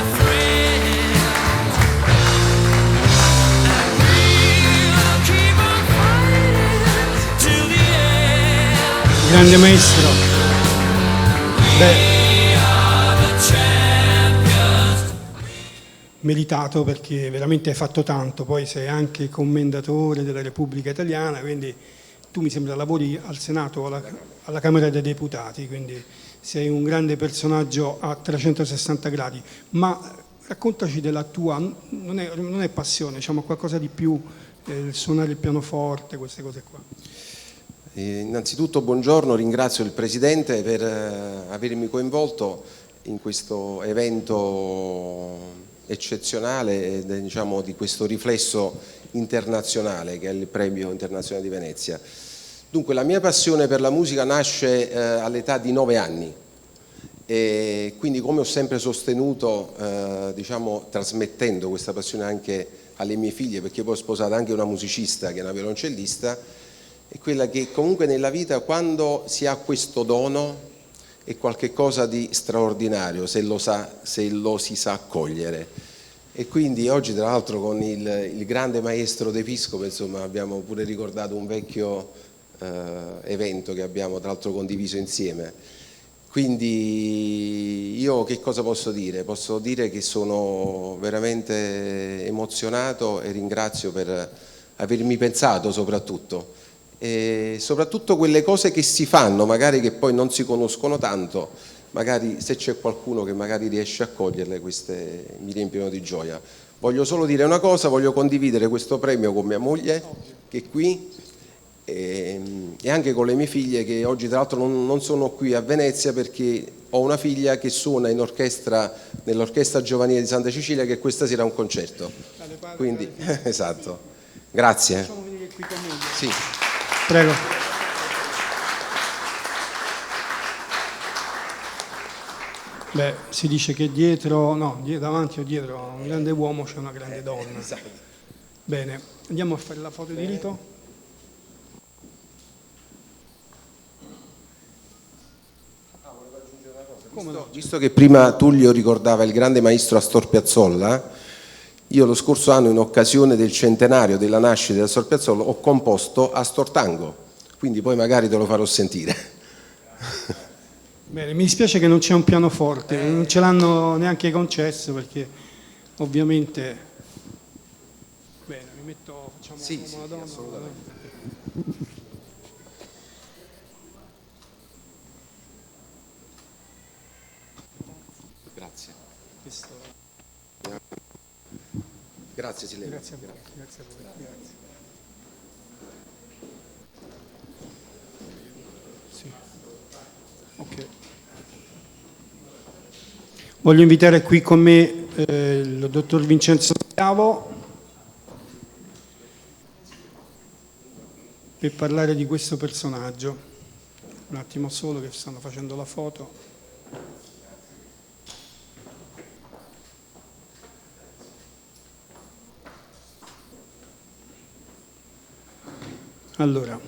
Grande maestro. Meritato, perché veramente hai fatto tanto, poi sei anche commendatore della Repubblica Italiana, quindi tu mi sembra lavori al Senato, alla Camera dei Deputati, quindi sei un grande personaggio a 360 gradi, ma raccontaci della tua, non è passione, diciamo qualcosa di più, suonare il pianoforte, queste cose qua. Innanzitutto buongiorno, ringrazio il Presidente per avermi coinvolto in questo evento eccezionale, diciamo, di questo riflesso internazionale che è il Premio Internazionale di Venezia. Dunque, la mia passione per la musica nasce all'età di 9 anni e quindi, come ho sempre sostenuto, diciamo, trasmettendo questa passione anche alle mie figlie, perché poi ho sposato anche una musicista che è una violoncellista, è quella che comunque nella vita, quando si ha questo dono, è qualcosa di straordinario se lo si sa accogliere. E quindi oggi, tra l'altro, con il grande maestro d'Episcopo, insomma, abbiamo pure ricordato un vecchio evento che abbiamo tra l'altro condiviso insieme. Quindi io che cosa posso dire? Posso dire che sono veramente emozionato e ringrazio per avermi pensato soprattutto. E soprattutto quelle cose che si fanno, magari che poi non si conoscono tanto, magari se c'è qualcuno che magari riesce a coglierle, queste mi riempiono di gioia. Voglio solo dire una cosa, voglio condividere questo premio con mia moglie che è qui e anche con le mie figlie che oggi tra l'altro non sono qui a Venezia perché ho una figlia che suona in orchestra, nell'orchestra giovanile di Santa Cecilia, che questa sera ha un concerto. Quindi, esatto. Grazie. Facciamo venire qui con noi. Sì. Prego. Beh, si dice che davanti o dietro a un grande uomo c'è una grande donna. Bene, andiamo a fare la foto di rito. Visto che prima Tullio ricordava il grande maestro Astor Piazzolla, io lo scorso anno in occasione del centenario della nascita di Astor Piazzolla ho composto Astor Tango, quindi poi magari te lo farò sentire. Bene, mi dispiace che non c'è un pianoforte, non ce l'hanno neanche concesso perché ovviamente... Bene, mi metto, facciamo una donna. Assolutamente. Grazie. Grazie Silvia. Grazie a voi. Grazie a voi. Grazie. Sì. Ok. Voglio invitare qui con me il dottor Vincenzo Schiavo per parlare di questo personaggio. Un attimo solo che stanno facendo la foto. Allora,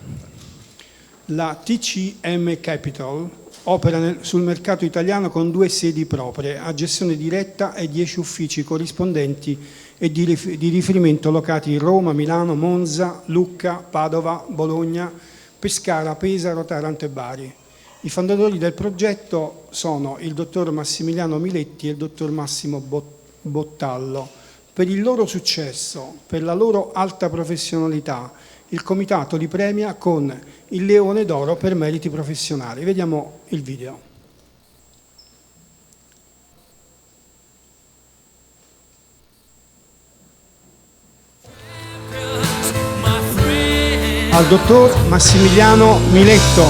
la TCM Capital opera sul mercato italiano con 2 sedi proprie, a gestione diretta e 10 uffici corrispondenti e di riferimento locati in Roma, Milano, Monza, Lucca, Padova, Bologna, Pescara, Pesaro, Taranto e Bari. I fondatori del progetto sono il dottor Massimiliano Miletti e il dottor Massimo Bottallo. Per il loro successo, per la loro alta professionalità, il comitato li premia con il Leone d'Oro per meriti professionali. Vediamo il video. Al dottor Massimiliano Miletti,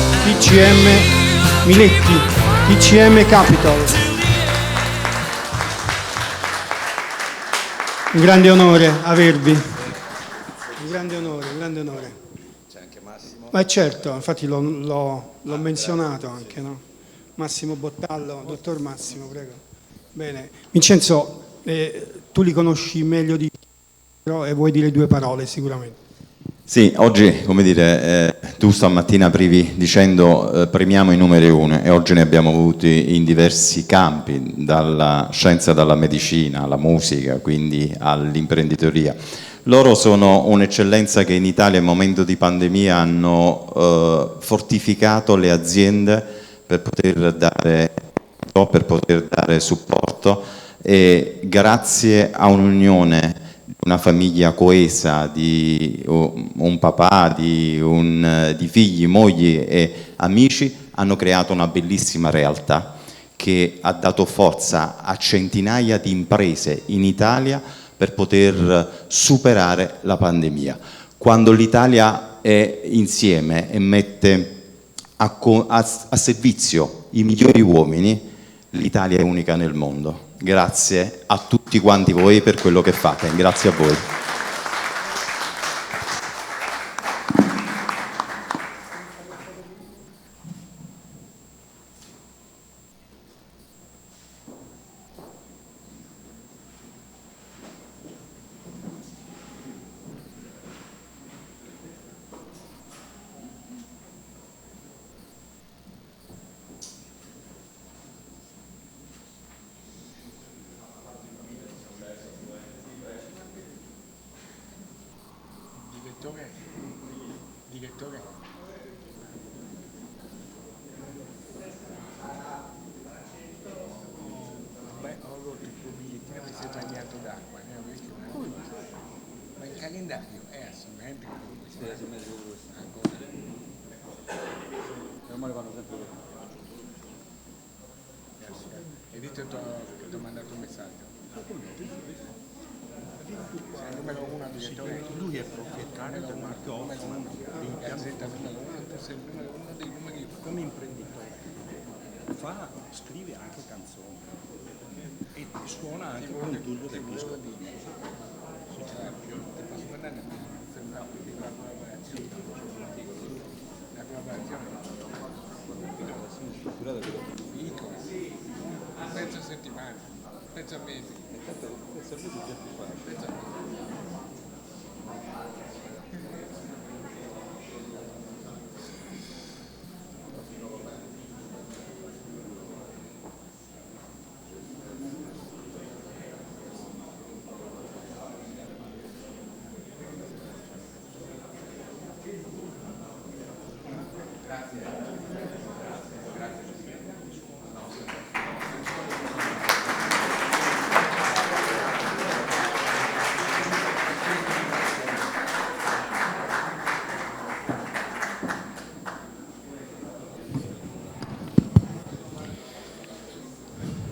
TCM Capital. Un grande onore avervi. Un grande onore. C'è anche Massimo. Ma certo, infatti l'ho menzionato anche, no? Massimo Bottallo, dottor Massimo, prego. Bene. Vincenzo, tu li conosci meglio di me e vuoi dire 2 parole sicuramente. Sì, oggi, come dire, tu stamattina aprivi dicendo premiamo i numeri 1 e oggi ne abbiamo avuti in diversi campi, dalla scienza, dalla medicina, alla musica, quindi all'imprenditoria. Loro sono un'eccellenza che in Italia in momento di pandemia hanno fortificato le aziende per poter dare supporto e grazie a un'unione, una famiglia coesa di un papà, di figli, mogli e amici hanno creato una bellissima realtà che ha dato forza a centinaia di imprese in Italia per poter superare la pandemia. Quando l'Italia è insieme e mette a servizio i migliori uomini, l'Italia è unica nel mondo. Grazie a tutti quanti voi per quello che fate. Grazie a voi. Direttore. Beh, ho rotto il tuo bigliettino perché sei bagnato d'acqua, ne ho visto una. Ma il calendario è assolutamente. Hai detto che ti ho mandato un messaggio. Sei il numero 1 direttore. Lui è proprietario del marchio Hoffman, Gazzetta numero 1, tu sei il numero 1 dei numeri 1. come imprenditore. Scrive anche canzoni e suona anche con il Tullio del disco. Ti posso mandare la collaborazione. La collaborazione. Dico, un pezzo a settimana, un pezzo a mese.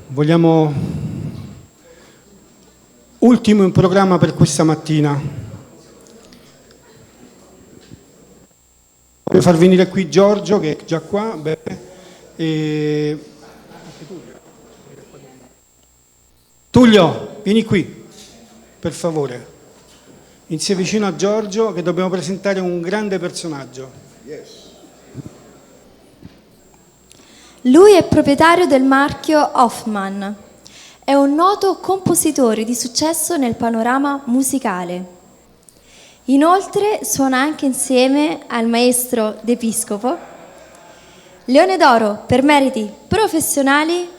Vogliamo ultimo in programma per questa mattina. Voglio far venire qui Giorgio, che è già qua, e Tullio, vieni qui, per favore. Insieme vicino a Giorgio, che dobbiamo presentare un grande personaggio. Lui è proprietario del marchio Hoffman. È un noto compositore di successo nel panorama musicale. Inoltre suona anche insieme al maestro d'Episcopo. Leone d'Oro per meriti professionali.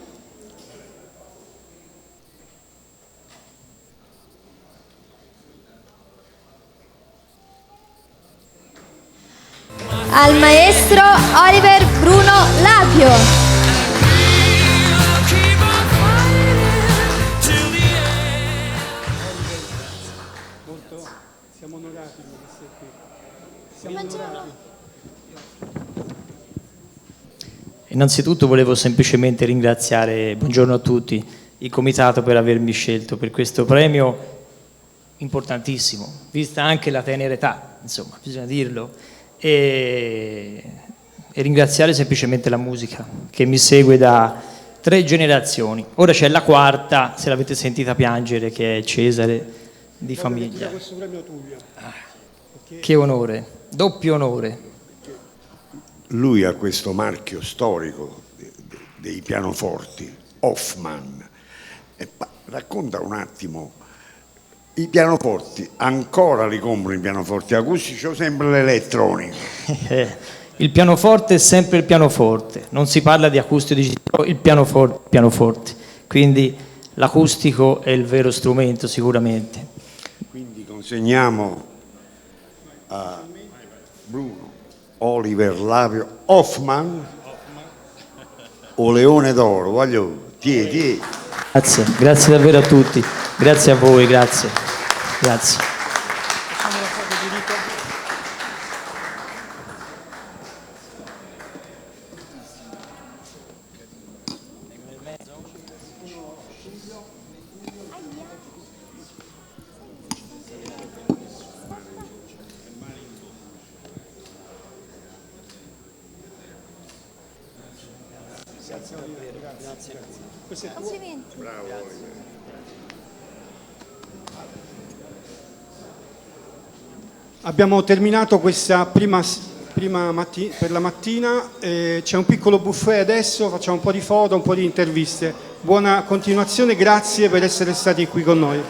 Al maestro Oliver Bruno Lapio. Siamo onorati di essere qui. Siamo onorati. Innanzitutto volevo semplicemente ringraziare, buongiorno a tutti, il comitato per avermi scelto per questo premio importantissimo, vista anche la tenera età, insomma, bisogna dirlo, e ringraziare semplicemente la musica che mi segue da 3 generazioni. Ora c'è la quarta, se l'avete sentita piangere, che è Cesare di famiglia. Questo premio Tullio. Che onore, doppio onore. Lui ha questo marchio storico dei pianoforti, Hoffman. Racconta un attimo, i pianoforti ancora li compro, i pianoforti acustici o sempre l'elettronica? Il pianoforte è sempre il pianoforte, non si parla di acustico digitale, il pianoforte, quindi l'acustico è il vero strumento sicuramente. Quindi consegniamo a Bruno Oliver Lapio Hoffman o Leone d'Oro, voglio, tieni. Grazie, grazie davvero a tutti, grazie a voi, grazie. Facciamo la foto di rito. Grazie. Complimenti. Abbiamo terminato questa prima per la mattina, c'è un piccolo buffet adesso, facciamo un po' di foto, un po' di interviste. Buona continuazione, grazie per essere stati qui con noi.